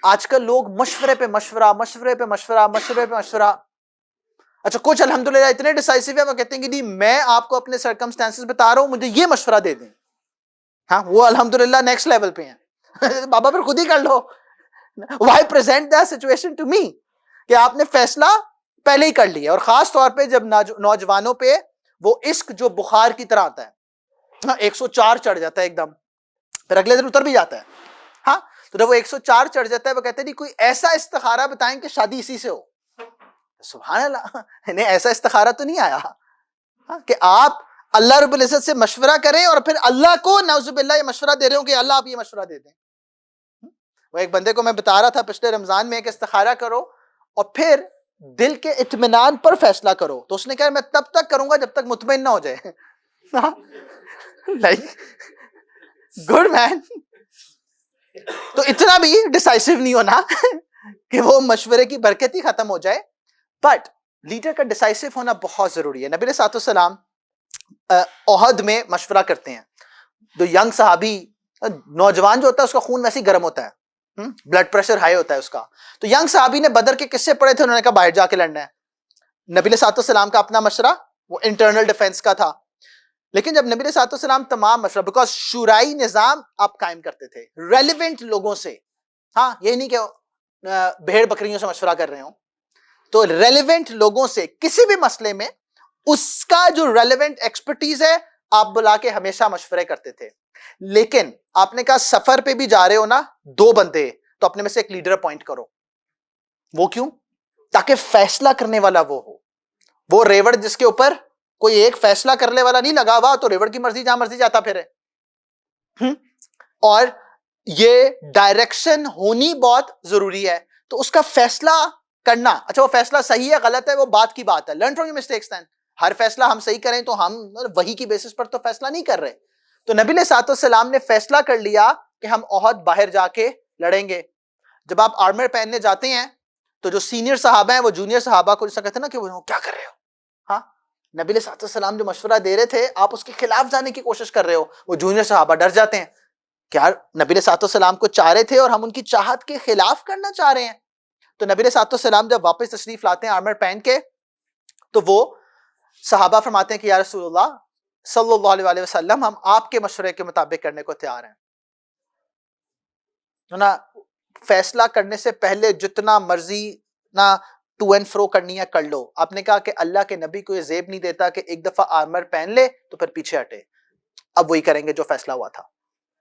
آج کل لوگ مشورے پہ مشورہ, مشورے پہ مشورہ, مشورے پہ مشورہ. اچھا کچھ الحمدللہ اتنے ڈسائسو ہے وہ کہتے ہیں کہ نہیں میں آپ کو اپنے سرکمسٹانسز بتا رہا ہوں, مجھے یہ مشورہ دے دیں. ہاں وہ الحمدللہ نیکسٹ لیول پہ ہیں. بابا پھر خود ہی کر لو. Why present that situation to me کہ آپ نے فیصلہ پہلے ہی کر لیا. اور خاص طور پہ جب نوجوانوں پہ وہ عشق جو بخار کی طرح آتا ہے, 104 چڑھ جاتا ہے ایک دم, پھر اگلے دن اتر بھی جاتا ہے. ہاں تو جب وہ 104 چڑھ جاتا ہے وہ کہتے ہیں کوئی ایسا استخارہ بتائیں کہ شادی اسی سے ہو. سبحان اللہ, انہیں ایسا استخارہ تو نہیں آیا کہ آپ اللہ رب العزت سے مشورہ کریں اور پھر اللہ کو نعوذ باللہ یہ مشورہ دے رہے ہوں کہ اللہ آپ یہ مشورہ دے دیں. وہ ایک بندے کو میں بتا رہا تھا پچھلے رمضان میں ایک استخارہ کرو اور پھر دل کے اطمینان پر فیصلہ کرو, تو اس نے کہا میں تب تک کروں گا جب تک مطمئن نہ ہو جائے. گڈ مین. تو اتنا بھی ڈسائسو نہیں ہونا کہ وہ مشورے کی برکت ہی ختم ہو جائے, بٹ لیڈر کا ڈسائسو ہونا بہت ضروری ہے. نبی علیہ الصلوۃ والسلام احد میں مشورہ کرتے ہیں. جو ینگ صحابی نوجوان جو ہوتا ہے اس کا خون ویسے ہی گرم ہوتا ہے, بلڈ پریشر ہائی ہوتا ہے اس کا. تو ینگ صحابی نے بدر کے قصے پڑھے تھے, انہوں نے کہا باہر جا کے لڑنا ہے. نبی علیہ الصلوۃ والسلام کا اپنا مشورہ وہ انٹرنل ڈیفense کا تھا, لیکن جب نبی علیہ الصلوۃ والسلام تمام مشورہ بیکاز شورائی نظام آپ قائم کرتے تھے ریلیونٹ لوگوں سے, ہاں یہ نہیں کہ بھیڑ بکریوں سے مشورہ کر رہے ہوں, تو ریلیونٹ لوگوں سے کسی بھی مسئلے میں اس کا جو ریلیونٹ ایکسپرٹیز ہے آپ بلا کے ہمیشہ مشورے کرتے تھے. لیکن آپ نے کہا سفر پہ بھی جا رہے ہو نا 2 بندے, تو اپنے میں سے ایک لیڈر اپوائنٹ کرو. وہ کیوں؟ تاکہ فیصلہ کرنے والا وہ ہو. وہ ریوڑ جس کے اوپر کوئی ایک فیصلہ کرنے والا نہیں لگا ہوا تو ریوڑ کی مرضی جہاں مرضی جاتا پھرے. اور یہ ڈائریکشن ہونی بہت ضروری ہے. تو اس کا فیصلہ کرنا, اچھا وہ فیصلہ صحیح ہے غلط ہے وہ بات کی بات ہے, لرن فرام یور مسٹیکس دین. ہر فیصلہ ہم صحیح کریں تو ہم وحی کی بیسس پر تو فیصلہ نہیں کر رہے. تو نبی علیہ الصلوۃ والسلام نے فیصلہ کر لیا کہ ہم احد باہر جا کے لڑیں گے. جب آپ آرمر پہننے جاتے ہیں تو جو سینئر صحابہ ہیں وہ جونیئر صحابہ کو جیسا کہتے ہیں نا کہ وہ کیا کر رہے ہو, ہاں نبی علیہ الصلوۃ والسلام جو مشورہ دے رہے تھے آپ اس کے خلاف جانے کی کوشش کر رہے ہو. وہ جونیئر صحابہ ڈر جاتے ہیں کہ یار نبی علیہ الصلوۃ والسلام کو چاہ رہے تھے اور ہم ان کی چاہت کے خلاف کرنا چاہ رہے ہیں. تو نبی علیہ الصلوۃ والسلام جب واپس تشریف لاتے ہیں آرمر پہن کے تو وہ صحابہ فرماتے ہیں کہ یا رسول اللہ صلی اللہ علیہ وسلم ہم آپ کے مشورے کے مطابق کرنے کو تیار ہیں. نا فیصلہ کرنے سے پہلے جتنا مرضی نہ ٹو اینڈ فرو کرنی ہے کر لو. آپ نے کہا کہ اللہ کے نبی کو یہ زیب نہیں دیتا کہ ایک دفعہ آرمر پہن لے تو پھر پیچھے ہٹے, اب وہی کریں گے جو فیصلہ ہوا تھا.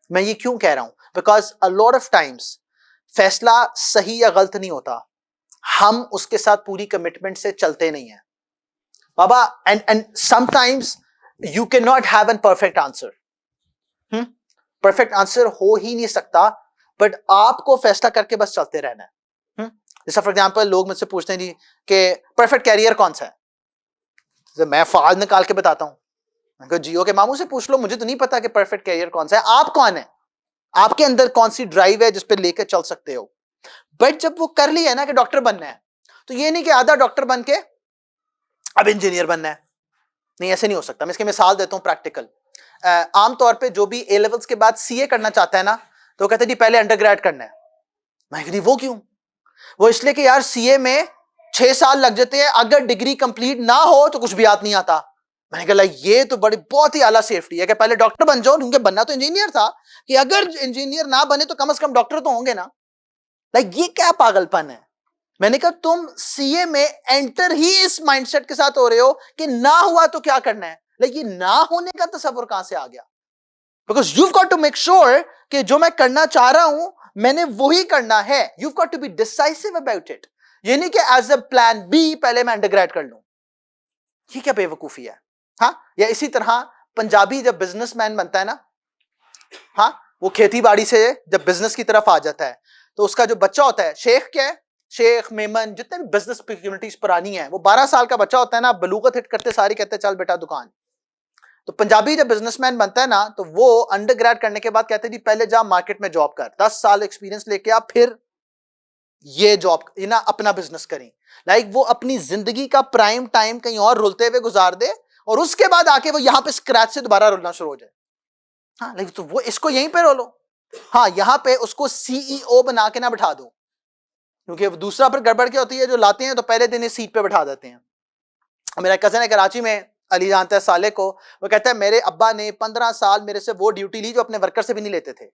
میں یہ کیوں کہہ رہا ہوں؟ Because a lot of times فیصلہ صحیح یا غلط نہیں ہوتا, ہم اس کے ساتھ پوری کمٹمنٹ سے چلتے نہیں ہیں بابا. and sometimes you cannot have a perfect answer. perfect answer ہو ہی نہیں سکتا, بٹ آپ کو فیصلہ کر کے بس چلتے رہنا ہے. جیسا فار ایگزامپل لوگ مجھ سے پوچھتے ہیں جی کہ پرفیکٹ کیریئر کون سا ہے, میں فعال نکال کے بتاتا ہوں. میں کہا جیو کے ماموں سے پوچھ لو, مجھے تو نہیں پتا کہ پرفیکٹ کیریئر کون سا ہے. آپ کون ہیں, آپ کے اندر کون سی ڈرائیو ہے جس پہ لے کے چل سکتے ہو. بٹ جب وہ کر لی ہے نا کہ ڈاکٹر بننا ہے, تو یہ نہیں کہ آدھا ڈاکٹر بن کے اب انجینئر بننا ہے, نہیں ایسے نہیں ہو سکتا. میں اس کی مثال دیتا ہوں پریکٹیکل. عام طور پہ جو بھی اے لیولز کے بعد سی اے کرنا چاہتا ہے نا تو وہ کہتے ہیں جی پہلے انڈر گریڈ کرنا ہے. میں کہتی وہ کیوں؟ وہ اس لیے کہ یار سی اے میں 6 سال لگ جاتے ہیں, اگر ڈگری کمپلیٹ نہ ہو تو کچھ بھی یاد نہیں آتا. میں نے کہا یہ تو بڑی بہت ہی اعلیٰ سیفٹی ہے کہ پہلے ڈاکٹر بن جاؤ, کیونکہ بننا تو انجینئر تھا, کہ اگر انجینئر نہ بنے تو کم از کم ڈاکٹر تو ہوں گے نا. یہ کیا پاگل پن ہے؟ میں نے کہا تم سی اے میں انٹر ہی اس مائنڈ سیٹ کے ساتھ ہو رہے ہو کہ نہ ہوا تو کیا کرنا ہے. لیکن نہ ہونے کا تصور کہاں سے آ گیا؟ Because you've got to make sure کہ جو میں کرنا چاہ رہا ہوں میں نے وہی کرنا ہے. you've got to be decisive about it. یہ نہیں کہ ایز اے پلان بی پہلے میں انڈر گریڈ کر لوں. یہ کیا بے وقوفی ہے؟ ہاں, یا اسی طرح پنجابی جب بزنس مین بنتا ہے نا, ہاں وہ کھیتی باڑی سے جب بزنس کی طرف آ جاتا ہے تو اس کا جو بچہ ہوتا ہے, شیخ کیا ہے, شیخ میمن جتنے بھی بزنس کمیونٹیز پرانی ہیں, وہ 12 سال کا بچہ ہوتا ہے نا, بلوغت ہٹ کرتے ساری کہتے ہیں چل بیٹا دکان. تو پنجابی جب بزنس مین بنتا ہے نا تو وہ انڈر گریڈ کرنے کے بعد کہتے ہیں جی پہلے جا مارکیٹ میں جاب کر, 10 سال ایکسپیرینس لے کے آ, پھر یہ جاب نا اپنا بزنس کریں. وہ اپنی زندگی کا پرائم ٹائم کہیں اور رولتے ہوئے گزار دے اور اس کے بعد آ کے وہ یہاں پہ اسکریچ سے دوبارہ رولنا شروع ہو جائے. ہاں لیکن تو وہ اس کو یہیں پہ رولو, ہاں یہاں پہ اس کو سی ای او بنا کے نہ بٹھا دو, کیونکہ دوسرا پر گڑبڑ کیا ہوتی ہے, جو لاتے ہیں تو پہلے دن اس سیٹ پہ بٹھا دیتے ہیں. میرا کزن ہے کراچی میں, علی جانتا ہے صالح کو, وہ کہتا ہے میرے ابا نے 15 سال میرے سے وہ ڈیوٹی لی جو اپنے ورکر سے بھی نہیں لیتے تھے.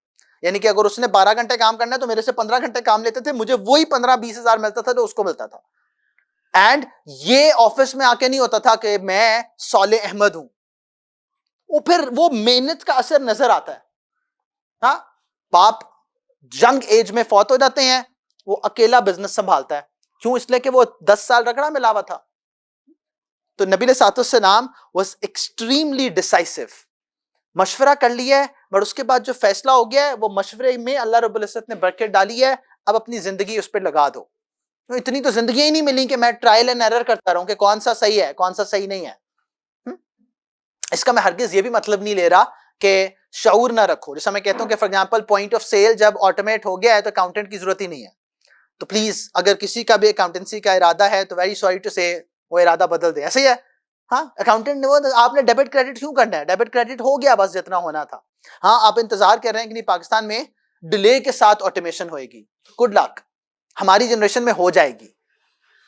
یعنی کہ اگر اس نے 12 گھنٹے کام کرنا ہے تو میرے سے 15 گھنٹے کام لیتے تھے, مجھے وہی 15-20 ہزار ملتا تھا جو اس کو ملتا تھا. اینڈ یہ آفس میں آ کے نہیں ہوتا تھا کہ میں صالح احمد ہوں, وہ پھر وہ محنت کا اثر نظر آتا ہے. ہاں باپ ینگ ایج میں فوت ہو جاتے ہیں, وہ اکیلا بزنس سنبھالتا ہے. کیوں؟ اس لیے کہ وہ 10 سال رگڑا ملا ہوا تھا. تو نبی علیہ الصلوۃ والسلام واز ایکسٹریملی ڈیسائسو. مشورہ کر لیا ہے, اور اس کے بعد جو فیصلہ ہو گیا ہے وہ مشورے میں اللہ رب العزت نے برکت ڈالی ہے, اب اپنی زندگی اس پہ لگا دو. اتنی تو زندگی ہی نہیں ملی کہ میں ٹرائل اینڈ ایرر کرتا رہوں کہ کون سا صحیح ہے کون سا صحیح نہیں ہے. اس کا میں ہرگز یہ بھی مطلب نہیں لے رہا کہ شعور نہ رکھو. جیسا میں کہتا ہوں کہ for example point of sale جب آٹومیٹ ہو گیا ہے تو اکاؤنٹنٹ کی ضرورت ہی نہیں ہے. تو پلیز اگر کسی کا بھی اکاؤنٹنسی کا ارادہ ہے تو ویری سوری ٹو سے وہ ارادہ بدل دے. ایسے ہی ہے, ہاں اکاؤنٹنٹ نے وہ آپ نے ڈیبٹ کریڈٹ کیوں کرنا ہے, ڈیبٹ کریڈٹ ہو گیا بس جتنا ہونا تھا. ہاں آپ انتظار کر رہے ہیں کہ نہیں پاکستان میں ڈیلے کے ساتھ آٹومیشن ہوئے گی, گڈ لک, ہماری جنریشن میں ہو جائے گی,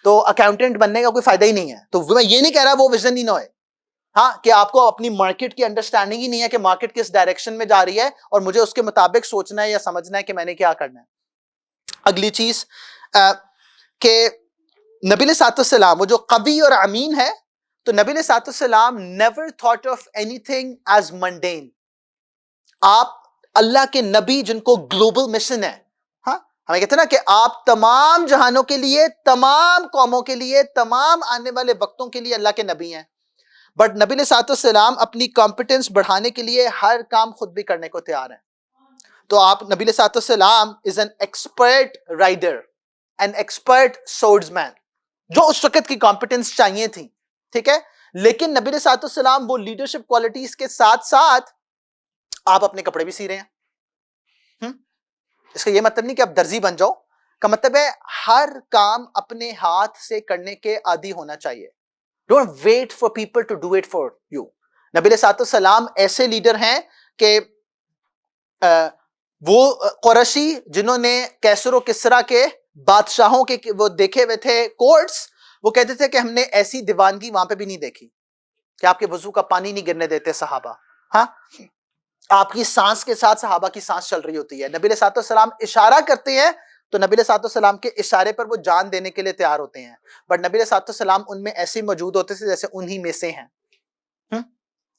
تو اکاؤنٹنٹ بننے کا کوئی فائدہ ہی نہیں ہے. تو میں یہ نہیں کہہ رہا وہ ویژن ہی نہ ہوئے, ہاں کہ آپ کو اپنی مارکیٹ کی انڈرسٹینڈنگ ہی نہیں ہے کہ مارکیٹ کس ڈائریکشن میں جا رہی ہے اور مجھے اس کے مطابق سوچنا ہے یا سمجھنا ہے کہ میں نے کیا کرنا ہے. اگلی چیز کہ نبی علیہ الصلوۃ والسلام وہ جو قوی اور امین ہے, تو نبی علیہ الصلوۃ والسلام never thought of anything as mundane. آپ اللہ کے نبی جن کو گلوبل مشن ہے, ہاں ہمیں کہتے ہیں نا کہ آپ تمام جہانوں کے لیے, تمام قوموں کے لیے, تمام آنے والے وقتوں کے لیے اللہ کے نبی ہیں. بٹ نبی علیہ الصلوۃ والسلام اپنی کمپیٹنس بڑھانے کے لیے ہر کام خود بھی کرنے کو تیار ہیں. تو آپ نبی علیہ الصلوۃ والسلام is an expert rider, an expert swordsman, جو اس وقت کی کمپیٹنس چاہیے تھی, ٹھیک ہے. لیکن نبی علیہ الصلوۃ والسلام وہ لیڈرشپ کوالٹیز کے ساتھ ساتھ آپ اپنے کپڑے بھی سی رہے ہیں. اس کا یہ مطلب نہیں کہ آپ درزی بن جاؤ, کا مطلب ہے ہر کام اپنے ہاتھ سے کرنے کے عادی ہونا چاہیے. Don't wait for people to do it for you. نبی علیہ الصلوۃ والسلام ایسے لیڈر ہیں کہ وہ قریشی جنہوں نے کیسر و کسرا کے بادشاہوں کے وہ دیکھے ہوئے تھے کورٹس, وہ کہتے تھے کہ ہم نے ایسی دیوانگی وہاں پہ بھی نہیں دیکھی کہ آپ کے وضو کا پانی نہیں گرنے دیتے صحابہ. ہاں, آپ کی سانس کے ساتھ صحابہ کی سانس چل رہی ہوتی ہے. نبی علیہ الصلوۃ والسلام اشارہ کرتے ہیں تو نبی علیہ الصلوۃ والسلام کے اشارے پر وہ جان دینے کے لیے تیار ہوتے ہیں, بٹ نبی علیہ الصلوۃ والسلام ان میں ایسے موجود ہوتے تھے جیسے انہی میں سے ہیں.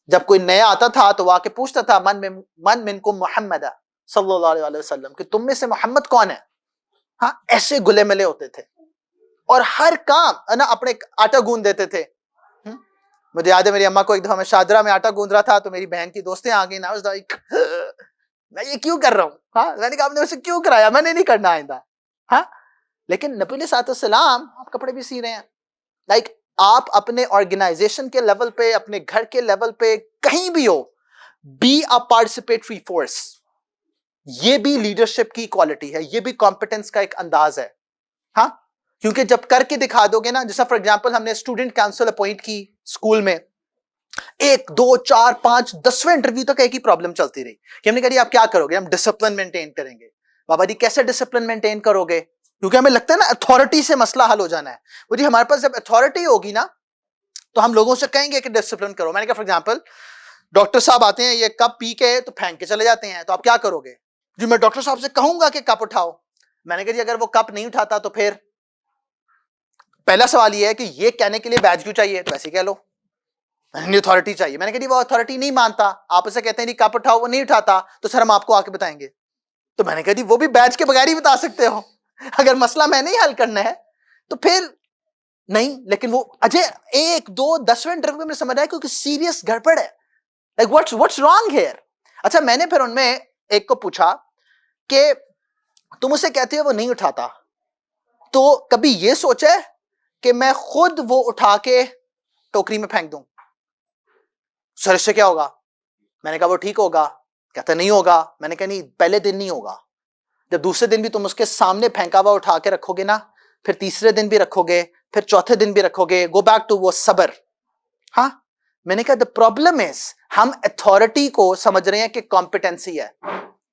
جب کوئی نیا آتا تھا تو وہ آ کے پوچھتا تھا من منکم محمد صلی اللہ علیہ وسلم, کہ تم میں سے محمد کون ہے. ہاں, ایسے گلے ملے ہوتے تھے اور ہر کام نا اپنے آٹا گوند دیتے تھے. مجھے یاد ہے میری اماں کو ایک دفعہ میں شادرہ میں آٹا گوند رہا تھا تو میری بہن کی دوستیں آ گئی نا, میں یہ کیوں کر رہا ہوں. ہاں, میں نے کہا آپ نے اسے کیوں کرایا, میں نے نہیں کرنا آئندہ. ہاں, لیکن نبی علیہ الصلوۃ والسلام آپ کپڑے بھی سی رہے ہیں. لائک آپ اپنے آرگنائزیشن کے لیول پہ, اپنے گھر کے لیول پہ, کہیں بھی ہو, بی اے پارٹیسپیٹری فورس. یہ بھی لیڈرشپ کی کوالٹی ہے, یہ بھی کمپٹنس کا ایک انداز ہے. ہاں, کیونکہ جب کر کے دکھا دو گے نا, جیسا فار ایگزامپل ہم نے اسٹوڈنٹ کاؤنسل اپوائنٹ کی اسکول میں, 1 2 4 5 10ویں انٹرویو تک ایک ہی پرابلم چلتی رہی کہ ہم نے کہا جی آپ کیا کرو گے, ہم ڈسپلن مینٹین کریں گے. بابا جی کیسے ڈسپلن مینٹین کرو گے, کیونکہ ہمیں لگتا ہے نا اتھارٹی سے مسئلہ حل ہو جانا ہے. وہ جی ہمارے پاس جب اتھارٹی ہوگی نا تو ہم لوگوں سے کہیں گے کہ ڈسپلن کرو. میں نے کہا فار ایگزامپل ڈاکٹر صاحب آتے ہیں, یہ کپ پی کے تو پھینک کے چلے جاتے ہیں, تو آپ کیا کرو گے. جی میں ڈاکٹر صاحب سے کہوں گا کہ کپ اٹھاؤ. میں نے کہا جی اگر وہ کپ نہیں اٹھاتا تو پھر پہلا سوال یہ ہے کہ یہ کہنے کے لیے بیج کیوں چاہیے, تو ایسے کہہ لو اتھارٹی چاہیے. میں نے کہا جی وہ اتھارٹی نہیں مانتا, آپ اسے کہتے ہیں جی کپ اٹھاؤ, وہ نہیں اٹھاتا, تو سر ہم آپ کو آ کے بتائیں گے. تو میں نے کہا جی وہ بھی بیج کے بغیر ہی بتا سکتے ہو, اگر مسئلہ میں نہیں حل کرنا ہے تو پھر نہیں. لیکن وہ اجے 1 2 10ویں انٹرویو میں سمجھ آیا کیونکہ سیریس گڑبڑ ہے. Like what's wrong here. اچھا, میں نے پھر ان میں ایک کو پوچھا کہ تم اسے کہتے ہو وہ نہیں اٹھاتا, تو کبھی یہ سوچا ہے کہ میں خود وہ اٹھا کے ٹوکری میں پھینک دوں, سر اس سے کیا ہوگا. میں نے کہا وہ ٹھیک ہوگا. کہتا نہیں ہوگا. میں نے کہا نہیں, پہلے دن نہیں ہوگا, جب دوسرے دن بھی تم اس کے سامنے پھینکا ہوا اٹھا کے رکھو گے نا, پھر تیسرے دن بھی رکھو گے, پھر چوتھے دن بھی رکھو گے. گو بیک ٹو وہ صبر. ہاں, میں نے کہا the problem is ہم اتھارٹی کو سمجھ رہے ہیں کہ کمپیٹنسی ہے.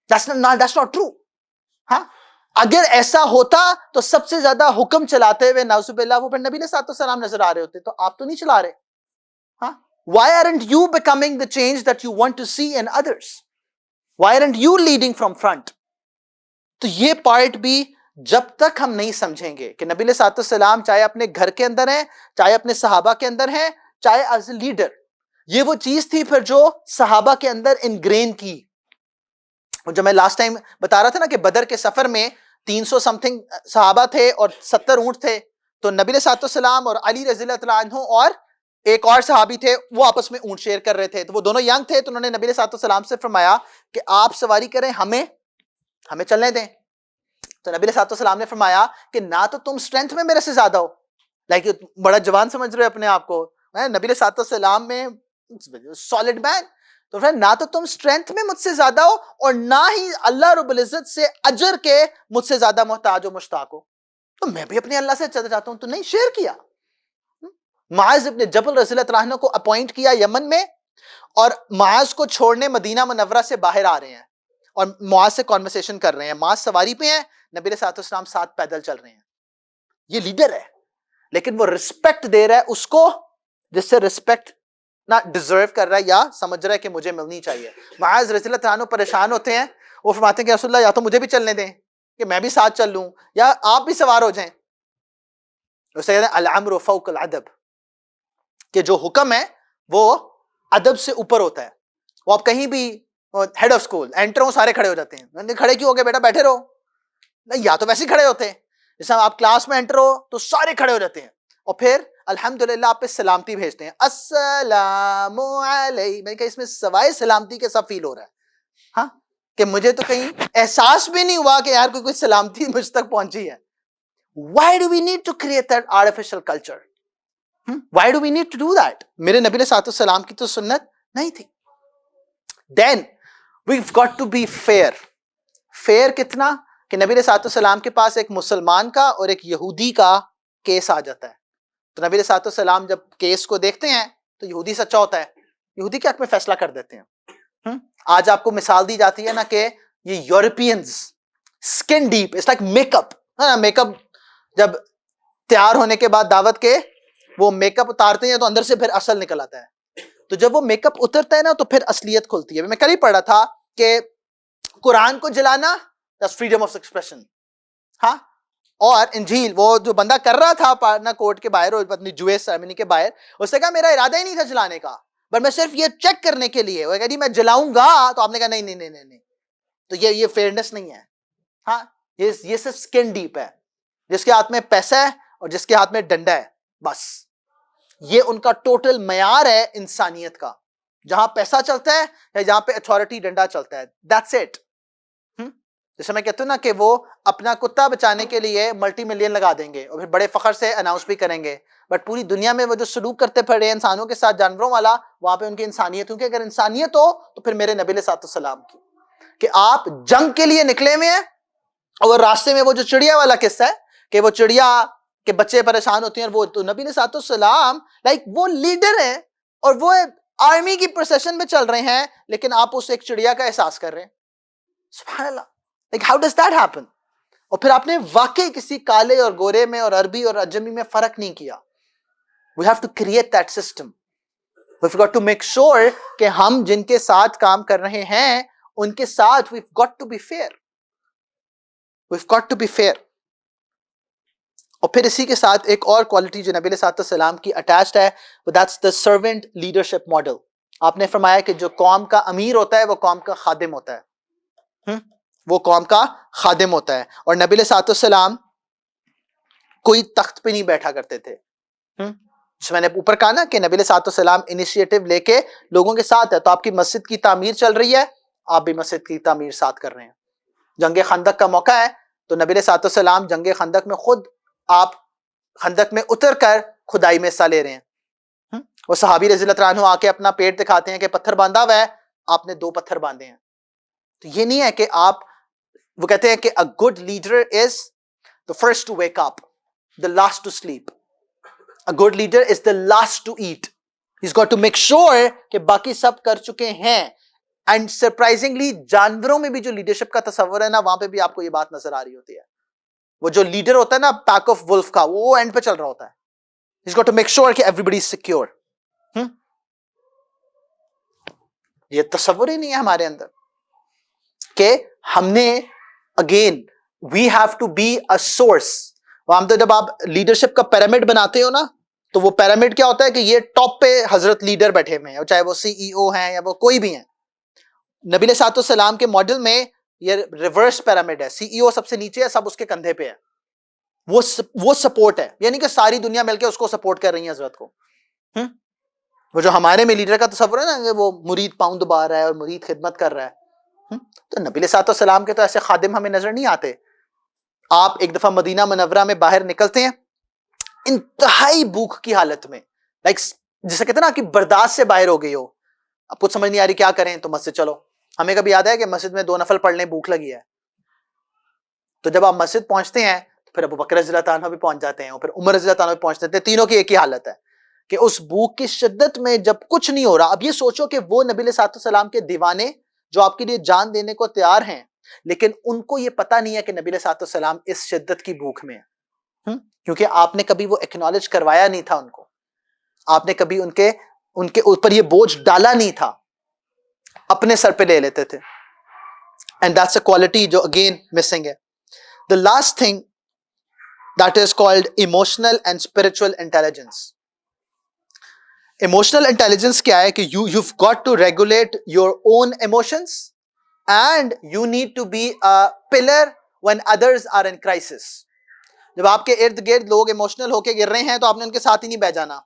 that's not true. ہاں, اگر ایسا ہوتا تو سب سے زیادہ حکم چلاتے ہوئے نعوذ باللہ وہ پھر نبی علیہ الصلوۃ والسلام نظر آ رہے ہوتے, تو آپ تو نہیں چلا رہے. ہاں, why aren't you becoming the change that you want to see in others? why aren't you leading from front? تو یہ پارٹ بھی جب تک ہم نہیں سمجھیں گے کہ نبی علیہ الصلوۃ والسلام چاہے اپنے گھر کے اندر ہیں, چاہے اپنے صحابہ کے اندر ہیں, چاہے ایز اے لیڈر, یہ وہ چیز تھی پھر جو صحابہ کے اندر انگرین کی. جو میں لاسٹ ٹائم بتا رہا تھا نا کہ بدر کے سفر میں 300 سم تھنگ صحابہ تھے اور 70 اونٹ تھے, تو نبی علیہ الصلوۃ والسلام اور علی رضی اللہ تعالیٰ عنہ اور ایک اور صحابی تھے, وہ آپس میں اونٹ شیئر کر رہے تھے. تو وہ دونوں ینگ تھے, تو انہوں نے نبی علیہ الصلوۃ والسلام سے فرمایا کہ آپ سواری کریں, ہمیں چلنے دیں. تو نبی علیہ الصلوۃ والسلام نے فرمایا کہ نہ تو تم اسٹرینتھ میں میرے سے زیادہ ہو, لائک بڑا جوان سمجھ رہے ہو اپنے آپ کو, نبی علیہ الصلوۃ والسلام میں سالڈ مین, تو نہ تو تم اسٹرینتھ میں مجھ سے زیادہ ہو اور نہ ہی اللہ رب العزت سے اجر کے مجھ سے زیادہ محتاج و مشتاق ہو, تو میں بھی اپنے اللہ سے چاہتا ہوں. تو نہیں شیئر کیا. معاذ ابن جبل رضی اللہ عنہ کو اپوائنٹ کیا یمن میں, اور معاذ کو چھوڑنے مدینہ منورہ سے باہر آ رہے ہیں اور معاذ سے کانورسیشن کر رہے ہیں. معاذ سواری پہ ہیں, نبی علیہ الصلوۃ والسلام ساتھ پیدل چل رہے ہیں. یہ لیڈر ہے, لیکن وہ رسپیکٹ دے رہا ہے اس کو جس سے رسپیکٹ نہ ڈیزرو کر رہا ہے یا سمجھ رہا ہے کہ مجھے ملنی چاہیے. معاذ رضی اللہ عنہ پریشان ہوتے ہیں, وہ فرماتے ہیں کہ رسول اللہ یا تو مجھے بھی چلنے دیں کہ میں بھی ساتھ چل لوں, یا آپ بھی سوار ہو جائیں. اسے کہتے ہیں الامر فوق الادب, کہ جو حکم ہے وہ ادب سے اوپر ہوتا ہے. وہ آپ کہیں بھی ہیڈ آف اسکول انٹر ہو, سارے کھڑے ہو جاتے ہیں. کھڑے کیوں ہو گئے بیٹا, بیٹھے رہو. نہیں, یا تو ویسے ہی کھڑے ہوتے ہیں, جیسے آپ کلاس میں انٹر ہو تو سارے کھڑے ہو جاتے ہیں, اور پھر الحمدللہ آپ پہ سلامتی بھیجتے ہیں, السلام علیکم. میں کہ اس میں سوائے سلامتی کے سب فیل ہو رہا ہے. ہاں, کہ مجھے تو کہیں احساس بھی نہیں ہوا کہ یار کوئی سلامتی مجھ تک پہنچی ہے. Why do we need to create that artificial culture? Why do we need to do that? میرے نبی علیہ السلام کی تو سنت نہیں تھی. Then we've got to be fair. Fair کتنا کہ نبی علیہ السلام کے پاس ایک مسلمان کا اور ایک یہودی کا کیس آ جاتا ہے. تو نبی علیہ السلام جب کیس کو دیکھتے ہیں تو یہودی سچا ہوتا ہے, یہودی کے حق میں فیصلہ کر دیتے ہیں. آج آپ کو مثال دی جاتی ہے نا کہ یہ Europeans skin deep, it's like makeup. Makeup جب تیار ہونے کے بعد دعوت کے وہ میک اپ اتارتے ہیں تو اندر سے پھر اصل نکل آتا ہے. تو جب وہ میک اپ اترتا ہے نا تو پھر اصلیت کھلتی ہے. میں کل ہی پڑھا تھا کہ قرآن کو جلانا that's freedom of expression. ہاں, اور انجیل وہ جو بندہ کر رہا تھا پارنا کورٹ کے باہر اور اپنی جوئے سیرمنی کے باہر, اس نے کہا میرا ارادہ ہی نہیں تھا جلانے کا, بٹ میں صرف یہ چیک کرنے کے لیے, وہ کہا جی میں جلاؤں گا, تو آپ نے کہا نہیں. تو یہ فیئرنس نہیں ہے. ہاں, یہ صرف سکن ڈیپ ہے, جس کے ہاتھ میں پیسہ ہے اور جس کے ہاتھ میں ڈنڈا ہے, بس یہ ان کا ٹوٹل معیار ہے انسانیت کا. جہاں پیسہ چلتا ہے یا جہاں پہ اتھارٹی ڈنڈا چلتا ہے, دیٹس اٹ. جیسے میں کہتا ہوں نا کہ وہ اپنا کتا بچانے کے لیے ملٹی ملین لگا دیں گے اور پھر بڑے فخر سے اناؤنس بھی کریں گے, بٹ پوری دنیا میں وہ جو سلوک کرتے پھر انسانوں کے ساتھ جانوروں والا, وہاں پہ ان کی انسانیت, کیونکہ اگر انسانیت ہو تو پھر میرے نبی علیہ السلام کی کہ آپ جنگ کے لیے نکلے ہوئے ہیں اور راستے میں وہ جو چڑیا والا قصہ ہے کہ وہ چڑیا کے بچے پریشان ہوتے ہیں, اور وہ تو نبی علیہ السلام لائک وہ لیڈر ہیں اور وہ آرمی کی پروسیشن میں چل رہے ہیں, لیکن آپ اس ایک چڑیا کا احساس کر رہے ہیں. سبحان اللہ, like how does that happen? اور پھر آپ نے واقعی کسی کالے اور گورے میں اور عربی اور عجمی میں فرق نہیں کیا. We have to create that system. We've got to make sure کہ ہم جن کے ساتھ کام کر رہے ہیں ان کے ساتھ we've got to be fair. We've got to be fair. اور پھر اسی کے ساتھ ایک اور کوالٹی جو نبی علیہ السلام کی اٹیچڈ ہے, that's the servant leadership model. آپ نے فرمایا کہ جو قوم کا امیر ہوتا ہے وہ قوم کا خادم ہوتا ہے, وہ قوم کا خادم ہوتا ہے. اور نبی علیہ السلام کوئی تخت پہ نہیں بیٹھا کرتے تھے. میں نے اوپر کہا نا کہ نبی علیہ السلام انیشیٹو لے کے لوگوں کے ساتھ ہے. تو آپ کی مسجد کی تعمیر چل رہی ہے, آپ بھی مسجد کی تعمیر ساتھ کر رہے ہیں. جنگ خندق کا موقع ہے تو نبی علیہ السلام جنگ خندق میں خود آپ خندق میں اتر کر کھدائی میں حصہ لے رہے ہیں. وہ صحابی رضی اللہ عنہ آ کے اپنا پیٹ دکھاتے ہیں کہ پتھر باندھا ہوا ہے, آپ نے 2 پتھر باندھے ہیں. تو یہ نہیں ہے کہ آپ, وہ کہتے ہیں کہ a good leader is the first to wake up, the last to sleep. A good leader is the last to eat. He's got to make sure کہ باقی سب کر چکے ہیں. اینڈ سرپرائزنگلی جانوروں میں بھی جو لیڈرشپ کا تصور ہے نا, وہاں پہ بھی آپ کو یہ بات نظر آ رہی ہوتی ہے. وہ جو لیڈر ہوتا ہے نا پیک آف ولف کا, وہ اینڈ پہ چل رہا ہوتا ہے. He's got to make sure کہ everybody is secure. یہ تصور ہی نہیں ہے ہمارے اندر کہ ہم نے again we have to be a source. وہاں تو جب آپ لیڈرشپ کا پیرامڈ بناتے ہو نا, تو وہ پیرامڈ کیا ہوتا ہے کہ یہ ٹاپ پہ حضرت لیڈر بیٹھے ہوئے ہیں, چاہے وہ CEO ہیں یا وہ کوئی بھی ہیں. نبی علیہ السلام کے ماڈل میں یہ ریورس پیرامڈ ہے. CEO سب سے نیچے ہے, سب اس کے کندھے پہ ہے. وہ سپورٹ ہے, یعنی کہ ساری دنیا مل کے اس کو سپورٹ کر رہی ہے حضرت کو. وہ جو ہمارے میں لیڈر کا تصور ہے نا کہ وہ مرید پاؤں دبا رہا ہے اور مرید خدمت کر رہا ہے, تو نبی علیہ السلام کے تو ایسے خادم ہمیں نظر نہیں آتے. آپ ایک دفعہ مدینہ منورہ میں باہر نکلتے ہیں انتہائی بھوک کی حالت میں, لائک جسے کہتے ہیں نا کہ برداشت سے باہر ہو گئی ہو, اب کچھ سمجھ نہیں آ رہی کیا کریں, تو مسجد چلو. ہمیں کبھی یاد ہے کہ مسجد میں 2 نفل پڑھ لیں, بھوک لگی ہے. تو جب آپ مسجد پہنچتے ہیں تو پھر ابو بکر رضی اللہ عنہ بھی پہنچ جاتے ہیں اور پھر عمر رضی اللہ عنہ بھی پہنچ جاتے ہیں. تینوں کی ایک ہی حالت ہے کہ اس بھوک کی شدت میں جب کچھ نہیں ہو رہا. اب یہ سوچو کہ وہ نبی علیہ السلام کے دیوانے جو آپ کے لیے جان دینے کو تیار ہیں, لیکن ان کو یہ پتا نہیں ہے کہ نبی علیہ السلام اس شدت کی بھوک میں ہے, کیونکہ آپ نے کبھی وہ ایکنالج کروایا نہیں تھا ان کو, آپ نے کبھی ان کے اوپر یہ بوجھ ڈالا نہیں تھا, اپنے سر پہ لے لیتے تھے. اینڈ دیٹس اے کوالٹی جو اگین مسنگ ہے. The last thing that is called emotional and spiritual intelligence. Emotional intelligence کیا ہے کہ you've got to regulate your own emotions and you need to be a pillar when others are in crisis. جب آپ کے ارد گرد لوگ emotional ہو کے گر رہے ہیں تو آپ نے ان کے ساتھ ہی نہیں بیٹھ جانا.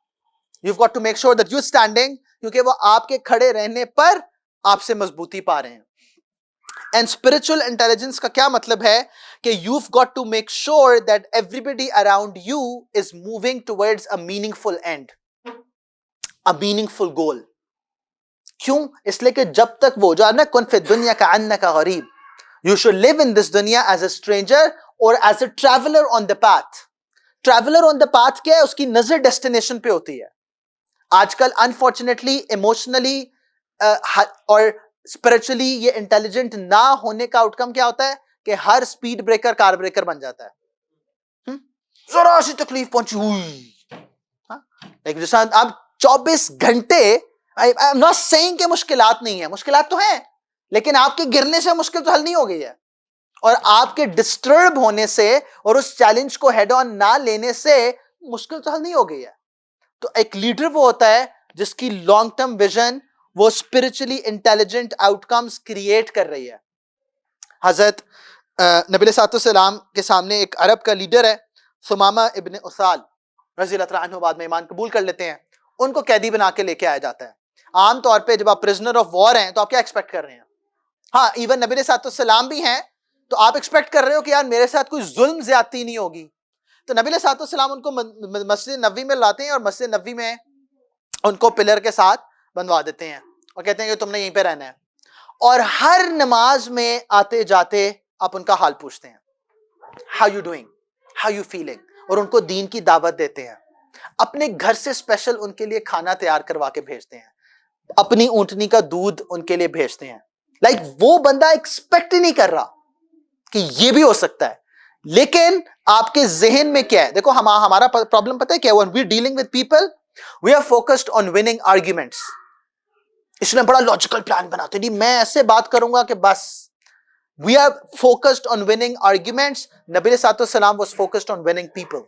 You've got to make sure that you're standing, کیونکہ وہ آپ کے کھڑے رہنے پر آپ سے مضبوطی پا رہے ہیں. اینڈ اسپرچل انٹیلیجنس کا کیا مطلب ہے کہ you've got to make sure that everybody around you is moving towards a meaningful end, a meaningful goal. کیوں؟ اس لیے کہ جب تک وہ جو ہے نا کن فی الدنیا کأنک غریب, you should live in this dunya as a stranger or as a traveler on the path. traveler on the path کیا ہے؟ اس کی نظر ڈیسٹینیشن پہ ہوتی ہے. آج کل انفارچونیٹلی ایموشنلی اور اسپرچولی یہ انٹیلیجنٹ نہ ہونے کا آؤٹ کم کیا ہوتا ہے کہ ہر اسپیڈ بریکر کار بریکر بن جاتا ہے. ذرا سی تکلیف پہنچی ہوئی ایک جیسا آپ 24 گھنٹے, I am not saying کہ مشکلات نہیں ہیں, مشکلات تو ہیں, لیکن آپ کے گرنے سے مشکل تو حل نہیں ہو گئی ہے, اور آپ کے ڈسٹرب ہونے سے اور اس چیلنج کو ہیڈ آن نہ لینے سے مشکل تو حل نہیں ہو گئی ہے. تو ایک لیڈر وہ ہوتا ہے جس کی لانگ ٹرم ویژن وہ spiritually intelligent out comes create کر رہی ہے. حضرت نبی علیہ السلام کے سامنے ایک عرب کا لیڈر ہے ثمامہ ابن اسال رضی اللہ عنہ, بعد میں ایمان قبول کر لیتے ہیں. ان کو قیدی بنا کے لے کے آیا جاتا ہے. عام طور پہ جب آپ پرزنر آف وار ہیں تو آپ کیا ایکسپیکٹ کر رہے ہیں؟ ہاں ایون نبی علیہ السلام بھی ہیں تو آپ ایکسپیکٹ کر رہے ہو کہ یار میرے ساتھ کوئی ظلم زیادتی نہیں ہوگی. تو نبی علیہ السلام ان کو مسجد نبوی میں لاتے ہیں اور مسجد نبوی میں ان کو پلر کے ساتھ بندھوا دیتے ہیں اور کہتے ہیں کہ تم نے یہیں پہ رہنا ہے. اور ہر نماز میں آتے جاتے آپ ان کا حال پوچھتے ہیں, how you doing, how you feeling, اور ان کو دین کی دعوت دیتے ہیں. اپنے گھر سے اسپیشل ان کے لیے کھانا تیار کروا کے بھیجتے ہیں, اپنی اونٹنی کا دودھ ان کے لیے بھیجتے ہیں. لائک وہ بندہ ایکسپیکٹ ہی نہیں کر رہا کہ یہ بھی ہو سکتا ہے. لیکن آپ کے ذہن میں کیا ہے؟ دیکھو ہمارا پرابلم پتہ ہے کیا ہے؟ when we're dealing with people we are focused on winning arguments. اس لیے بڑا لاجیکل پلان بناتے نہیں, میں ایسے بات کروں گا کہ بس. we are focused on winning arguments. نبی علیہ السلام was focused on winning people.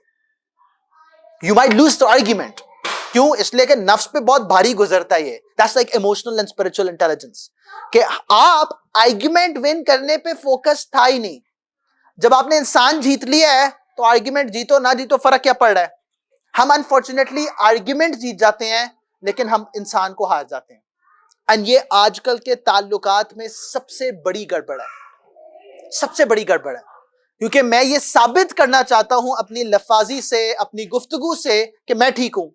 you might lose the argument. کیوں؟ اس لیے کہ نفس پہ بہت بھاری گزرتا ہے یہ. that's like emotional and spiritual intelligence. کہ آپ آرگیومنٹ ون کرنے پہ فوکس تھا ہی نہیں. جب آپ نے انسان جیت لیا ہے تو آرگیومنٹ جیتو نہ جیتو فرق کیا پڑ رہا ہے؟ ہم انفارچونیٹلی آرگیومنٹ جیت جاتے ہیں لیکن ہم انسان کو ہار جاتے ہیں. اور یہ آج کل کے تعلقات میں سب سے بڑی گڑبڑ ہے, سب سے بڑی گڑبڑ ہے. کیونکہ میں یہ ثابت کرنا چاہتا ہوں اپنی لفاظی سے, اپنی گفتگو سے کہ میں ٹھیک ہوں,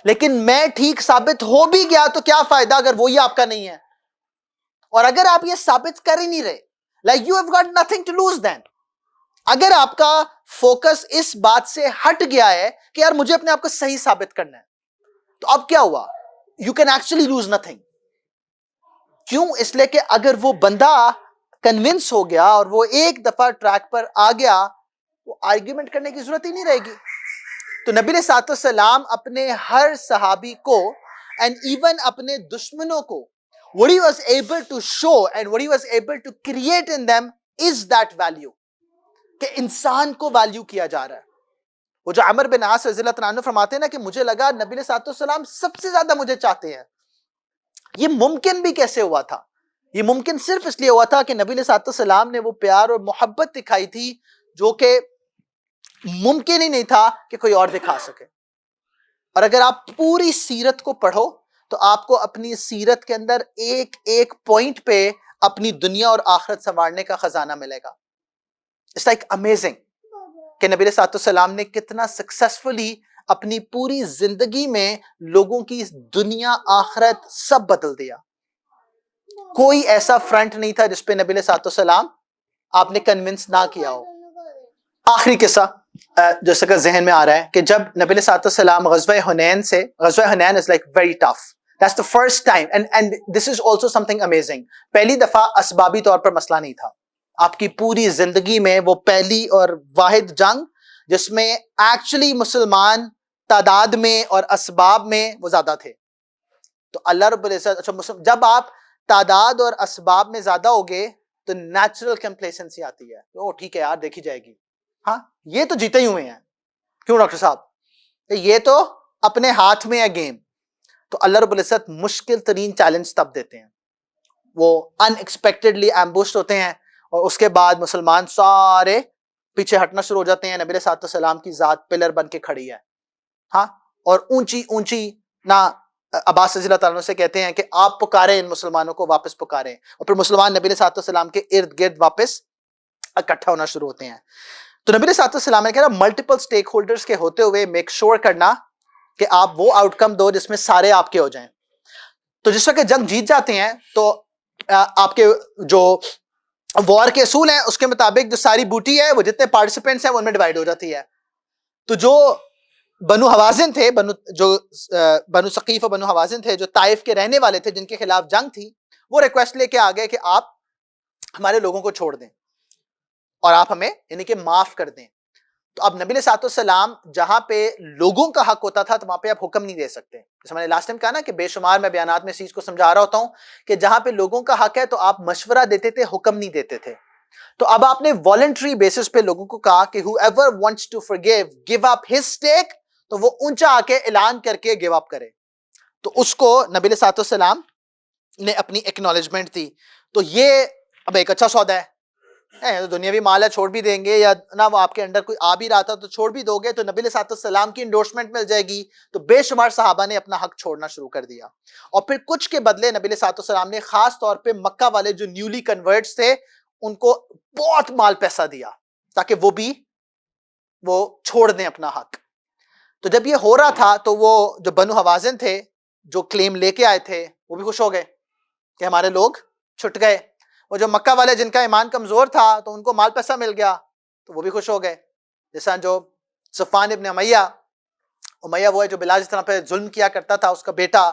لیکن میں ٹھیک ثابت ہو بھی گیا تو کیا فائدہ اگر وہی آپ کا نہیں ہے. اور اگر آپ یہ ثابت کر ہی نہیں رہے, like you have got nothing to lose then. اگر آپ کا فوکس اس بات سے ہٹ گیا ہے کہ یار مجھے اپنے آپ کو صحیح ثابت کرنا ہے, تو اب کیا ہوا؟ You can actually lose nothing. کیوں؟ اس لیے کہ اگر وہ بندہ کنونس ہو گیا اور وہ ایک دفعہ ٹریک پر آ گیا, وہ آرگیومنٹ کرنے کی ضرورت ہی نہیں رہے گی. تو نبی علیہ السلام اپنے ہر صحابی کو and even اپنے دشمنوں کو what he was able to show and what he was able to create in them is that value, کہ انسان کو ویلیو کیا جا رہا ہے. وہ جو عمر بن عاص رضی اللہ عنہ فرماتے ہیں نا کہ مجھے لگا نبی علیہ السلام سب سے زیادہ مجھے چاہتے ہیں. یہ ممکن بھی کیسے ہوا تھا؟ یہ ممکن صرف اس لیے ہوا تھا کہ نبی علیہ السلام نے وہ پیار اور محبت دکھائی تھی جو کہ ممکن ہی نہیں تھا کہ کوئی اور دکھا سکے. اور اگر آپ پوری سیرت کو پڑھو تو آپ کو اپنی سیرت کے اندر ایک ایک پوائنٹ پہ اپنی دنیا اور آخرت سنوارنے کا خزانہ ملے گا. It's like amazing کہ نبی علیہ السلام نے کتنا سکسیسفلی اپنی پوری زندگی میں لوگوں کی دنیا آخرت سب بدل دیا. کوئی ایسا فرنٹ نہیں تھا جس پہ نبی علیہ السلام آپ نے کنونس نہ کیا ہو. آخری قصہ جیسا کہ ذہن میں آ رہا ہے کہ جب نبی علیہ السلام غزوہ حنین سے, غزوہ حنین is like very tough. That's the first time and this is also something amazing. پہلی دفعہ اسبابی طور پر مسئلہ نہیں تھا. آپ کی پوری زندگی میں وہ پہلی اور واحد جنگ جس میں ایکچولی مسلمان تعداد میں اور اسباب میں وہ زیادہ تھے. تو اللہ رب العزت جب آپ تعداد اور اسباب میں زیادہ ہوگے تو نیچرل کمپلیسنسی آتی ہے. او ٹھیک ہے یار دیکھی جائے گی, ہاں یہ تو جیتے ہی ہوئے ہیں, کیوں ڈاکٹر صاحب, یہ تو اپنے ہاتھ میں ہے گیم. تو اللہ رب العزت مشکل ترین چیلنج تب دیتے ہیں, وہ ان ایکسپیکٹڈلی ایمبوشڈ ہوتے ہیں اور اس کے بعد مسلمان سارے پیچھے ہٹنا شروع ہو جاتے ہیں. نبی علیہ السلام کی ذات پلر بن کے کھڑی ہے, ہاں, اور اونچی اونچی نہ عباس رضی اللہ تعالیٰ عنہ سے کہتے ہیں کہ آپ پکاریں ان مسلمانوں کو، واپس پکاریں، اور پھر مسلمان نبی علیہ السلام کے ارد گرد واپس اکٹھا ہونا شروع ہوتے ہیں. تو نبی علیہ السلام نے کہا ملٹیپل سٹیک ہولڈرز کے ہوتے ہوئے میک شور کرنا کہ آپ وہ آؤٹ کم دو جس میں سارے آپ کے ہو جائیں. تو جس وقت جنگ جیت جاتے ہیں تو آپ کے جو وار کے اصول ہیں اس کے مطابق جو ساری بوٹی ہے وہ جتنے پارٹیسپینٹس ہیں وہ ان میں ڈیوائیڈ ہو جاتی ہے. تو جو بنو حوازن تھے، بنو ثقیف اور بنو حوازن تھے جو طائف کے رہنے والے تھے جن کے خلاف جنگ تھی، وہ ریکویسٹ لے کے آ گئے کہ آپ ہمارے لوگوں کو چھوڑ دیں اور آپ ہمیں یعنی کہ معاف کر دیں. تو اب نبی علیہ السلام جہاں پہ لوگوں کا حق ہوتا تھا تو وہاں پہ آپ حکم نہیں دے سکتے. جیسے میں نے لاسٹ ٹائم کہا نا کہ بے شمار میں بیانات میں اس چیز کو سمجھا رہا ہوتا ہوں کہ جہاں پہ لوگوں کا حق ہے تو آپ مشورہ دیتے تھے، حکم نہیں دیتے تھے. تو اب آپ نے والنٹری بیسس پہ لوگوں کو کہا کہ whoever wants to forgive give up his stake، تو وہ اونچا آ کے اعلان کر کے گیو اپ کرے. تو اس کو نبی علیہ السلام نے اپنی ایکنالجمنٹ دی. تو یہ اب ایک اچھا سودا ہے، دنیاوی مال ہے چھوڑ بھی دیں گے، یا نہ وہ آپ کے انڈر کوئی آ بھی رہا تھا تو چھوڑ بھی دو گے تو نبی علیہ السلام کی انڈورسمنٹ مل جائے گی. تو بے شمار صحابہ نے اپنا حق چھوڑنا شروع کر دیا. اور پھر کچھ کے بدلے نبی علیہ السلام نے خاص طور پہ مکہ والے جو نیولی کنورٹس تھے ان کو بہت مال پیسہ دیا تاکہ وہ چھوڑ دیں اپنا حق. تو جب یہ ہو رہا تھا تو وہ جو بنو حوازن تھے جو کلیم لے کے آئے تھے وہ بھی خوش ہو گئے کہ ہمارے لوگ چھٹ گئے. وہ جو مکہ والے جن کا ایمان کمزور تھا تو ان کو مال پیسہ مل گیا تو وہ بھی خوش ہو گئے. جیسا جو صفوان ابن امیہ وہ ہے جو بلال جس طرح پہ ظلم کیا کرتا تھا، اس کا بیٹا،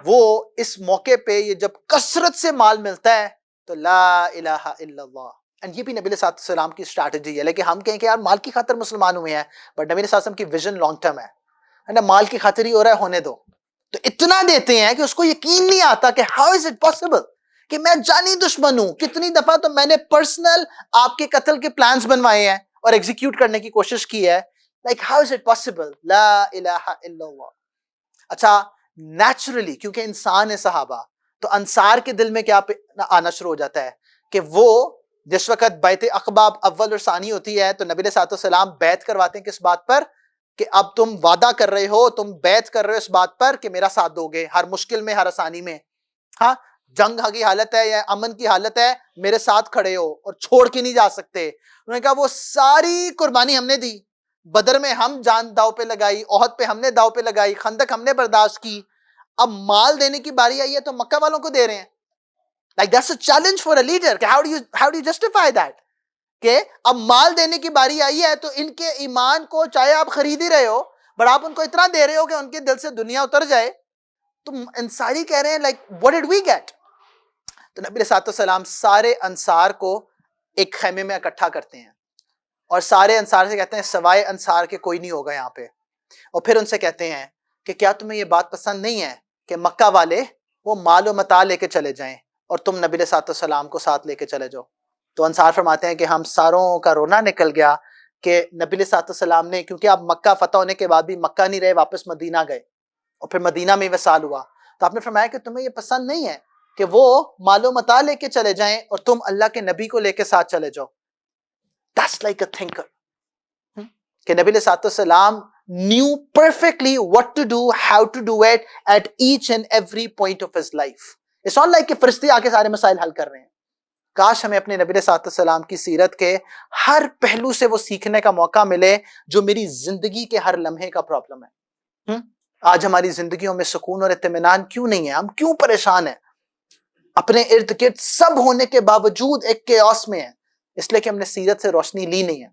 وہ اس موقع پہ یہ جب کثرت سے مال ملتا ہے تو لا الہ الا اللہ. اور یہ بھی نبی علیہ السلام کی اسٹریٹجی ہے. لیکن ہم کہیں کہ یار مال کی خاطر مسلمان ہوئے ہیں، بٹ نبی علیہ السلام کی ویژن لانگ ٹرم ہے نا، مال کی خاطر ہی ہو رہا ہے ہونے دو. تو اتنا دیتے ہیں کہ اس کو یقین نہیں آتا کہ ہاؤ از اٹ پاسبل کہ میں جانی دشمن ہوں. کتنی دفعہ تو میں نے پرسنل آپ کے قتل کے پلانز بنوائے ہیں اور ایگزیکیوٹ کرنے کی کوشش کی ہے. Like how is it possible, لا الہ الا اللہ. اچھا نیچرلی کیونکہ انسان ہے صحابہ، تو انصار کے دل میں کیا آنا شروع ہو جاتا ہے کہ وہ جس وقت بیعت عقبہ اول اور ثانی ہوتی ہے تو نبی علیہ السلام بیعت کرواتے ہیں کس بات پر کہ اب تم وعدہ کر رہے ہو، تم بیعت کر رہے ہو اس بات پر کہ میرا ساتھ دو گے ہر مشکل میں، ہر آسانی میں. ہاں جنگ کی حالت ہے یا امن کی حالت ہے، میرے ساتھ کھڑے ہو اور چھوڑ کے نہیں جا سکتے. انہوں نے کہا وہ ساری قربانی ہم نے دی، بدر میں ہم جان داؤ پہ لگائی، احد پہ ہم نے داؤ پہ لگائی، خندق ہم نے برداشت کی، اب مال دینے کی باری آئی ہے تو مکہ والوں کو دے رہے ہیں. Like that's a challenge for a leader. How do you justify that? کہ اب مال دینے کی باری آئی ہے تو ان کے ایمان کو چاہے آپ خرید ہی رہے ہو بٹ آپ ان کو اتنا دے رہے ہو کہ ان کے دل سے دنیا اتر جائے. تو انصاری کہہ رہے ہیں like what did we get؟ تو نبی علیہ السلام سارے انصار کو ایک خیمے میں اکٹھا کرتے ہیں اور سارے انصار سے کہتے ہیں سوائے انصار کے کوئی نہیں ہوگا یہاں پہ. اور پھر ان سے کہتے ہیں کہ کیا تمہیں یہ بات پسند نہیں ہے کہ مکہ والے وہ مال و متاع لے کے چلے جائیں اور تم نبی علیہ السلام کو ساتھ لے کے چلے جاؤ. تو انصار فرماتے ہیں کہ ہم ساروں کا رونا نکل گیا کہ نبی علیہ السلام نے، کیونکہ اب مکہ فتح ہونے کے بعد بھی مکہ نہیں رہے، واپس مدینہ گئے اور پھر مدینہ میں وصال ہوا. تو آپ نے فرمایا کہ تمہیں یہ پسند نہیں ہے کہ وہ مال و متاع لے کے چلے جائیں اور تم اللہ کے نبی کو لے کے ساتھ چلے جاؤ. That's like a thinker. کہ نبی علیہ السلام knew perfectly what to do, how to do it at each and every point of his life. It's not like کہ فرشتے آ کے سارے مسائل حل کر رہے ہیں. کاش ہمیں اپنے نبی علیہ السلام کی سیرت کے ہر پہلو سے وہ سیکھنے کا موقع ملے جو میری زندگی کے ہر لمحے کا پرابلم ہے. آج ہماری زندگیوں میں سکون اور اطمینان کیوں نہیں ہے؟ ہم کیوں پریشان ہیں؟ اپنے ارد گرد سب ہونے کے باوجود ایک کیوس میں ہیں، اس لیے کہ ہم نے سیرت سے روشنی لی نہیں ہے.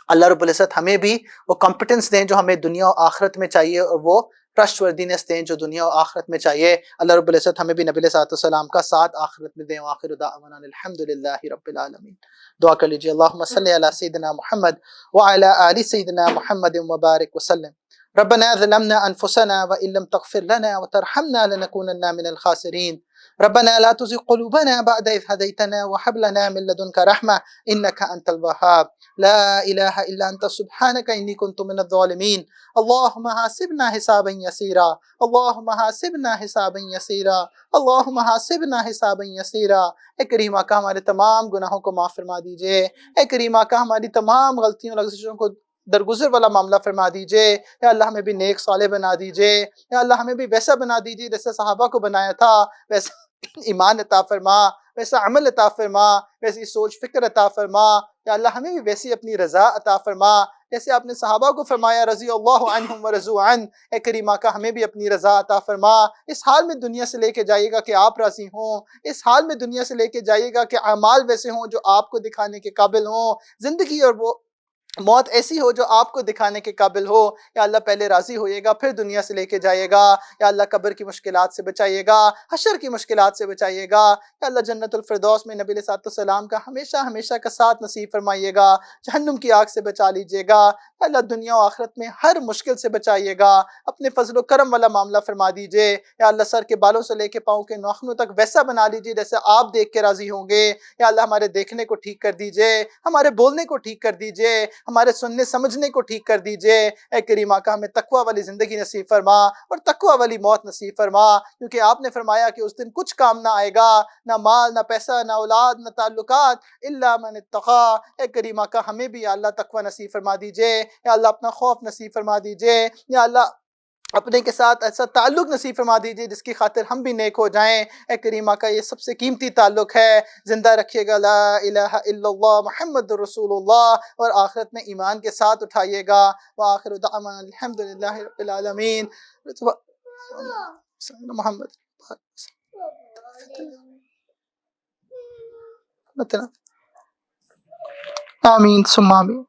اللہ رب العزت ہمیں بھی وہ کمپٹنس دیں جو ہمیں دنیا و آخرت میں چاہیے، اور وہ ٹرسٹ وردینس دیں جو دنیا و آخرت میں چاہیے. اللہ رب العزت ہمیں بھی نبی علیہ السلام کا ساتھ آخرت میں دیں. وآخر دعوانا الحمدللہ رب العالمین. دعا کر لیجیے. اللہم صلی علی سیدنا محمد وعلی آل سیدنا محمد وبارک وسلم. ربنا ظلمنا انفسنا وان لم تغفر لنا وترحمنا لنكونن من الخاسرین. ربنا لا تزغ قلوبنا بعد إذ هديتنا وهب لنا من لدنك رحمة إنك أنت الوهاب. لا إله إلا أنت سبحانك إني كنت من الظالمين. اللهم حاسبنا حسابا يسيرا، اللهم حاسبنا حسابا يسيرا، اللهم حاسبنا حسابا يسيرا. اے کریم آقا ہمارے تمام گناہوں کو معاف فرما دیجئے. اے کریم آقا ہماری تمام غلطیوں لغزشوں کو درگزر والا معاملہ فرما دیجئے، یا اللہ ہمیں بھی نیک صالح بنا دیجئے، یا اللہ ہمیں بھی ویسا بنا دیجئے جیسے صحابہ کو بنایا تھا، ویسا ایمان عطا فرما، ویسا عمل عطا فرما، ویسی سوچ فکر عطا فرما، یا اللہ ہمیں بھی ویسی اپنی رضا عطا فرما جیسے آپ نے صحابہ کو فرمایا رضی اللہ عنہم ورضوا عنہ، اے کریم آقا ہمیں بھی اپنی رضا عطا فرما، اس حال میں دنیا سے لے کے جائیے گا کہ آپ راضی ہوں، اس حال میں دنیا سے لے کے جائیے گا کہ اعمال ویسے ہوں جو آپ کو دکھانے کے قابل ہوں، زندگی اور وہ موت ایسی ہو جو آپ کو دکھانے کے قابل ہو، یا اللہ پہلے راضی ہوئیے گا پھر دنیا سے لے کے جائیے گا، یا اللہ قبر کی مشکلات سے بچائیے گا، حشر کی مشکلات سے بچائیے گا، یا اللہ جنت الفردوس میں نبی علیہ السلام کا ہمیشہ ہمیشہ کا ساتھ نصیب فرمائیے گا، جہنم کی آگ سے بچا لیجیے گا، یا اللہ دنیا و آخرت میں ہر مشکل سے بچائیے گا، اپنے فضل و کرم والا معاملہ فرما دیجیے، یا اللہ سر کے بالوں سے لے کے پاؤں کے ناخنوں تک ویسا بنا لیجیے جیسے آپ دیکھ کے راضی ہوں گے، یا اللہ ہمارے دیکھنے کو ٹھیک کر دیجیے، ہمارے بولنے کو ٹھیک کر دیجیے، ہمارے سننے سمجھنے کو ٹھیک کر دیجئے، اے کریم آقا ہمیں تقوی والی زندگی نصیب فرما اور تقوی والی موت نصیب فرما، کیونکہ آپ نے فرمایا کہ اس دن کچھ کام نہ آئے گا، نہ مال، نہ پیسہ، نہ اولاد، نہ تعلقات، الا من اتقا، اے کریم آقا ہمیں بھی یا اللہ تقوی نصیب فرما دیجئے، یا اللہ اپنا خوف نصیب فرما دیجئے، یا اللہ اپنے کے ساتھ ایسا تعلق نصیب فرما دیجئے جس کی خاطر ہم بھی نیک ہو جائیں، اے کریم آقا یہ سب سے قیمتی تعلق ہے، زندہ رکھیے گا لا الہ الا اللہ محمد رسول اللہ، اور آخرت میں ایمان کے ساتھ اٹھائیے گا، وآخر دعوانا الحمدللہ رب العالمین، محمد آمین ثم آمین.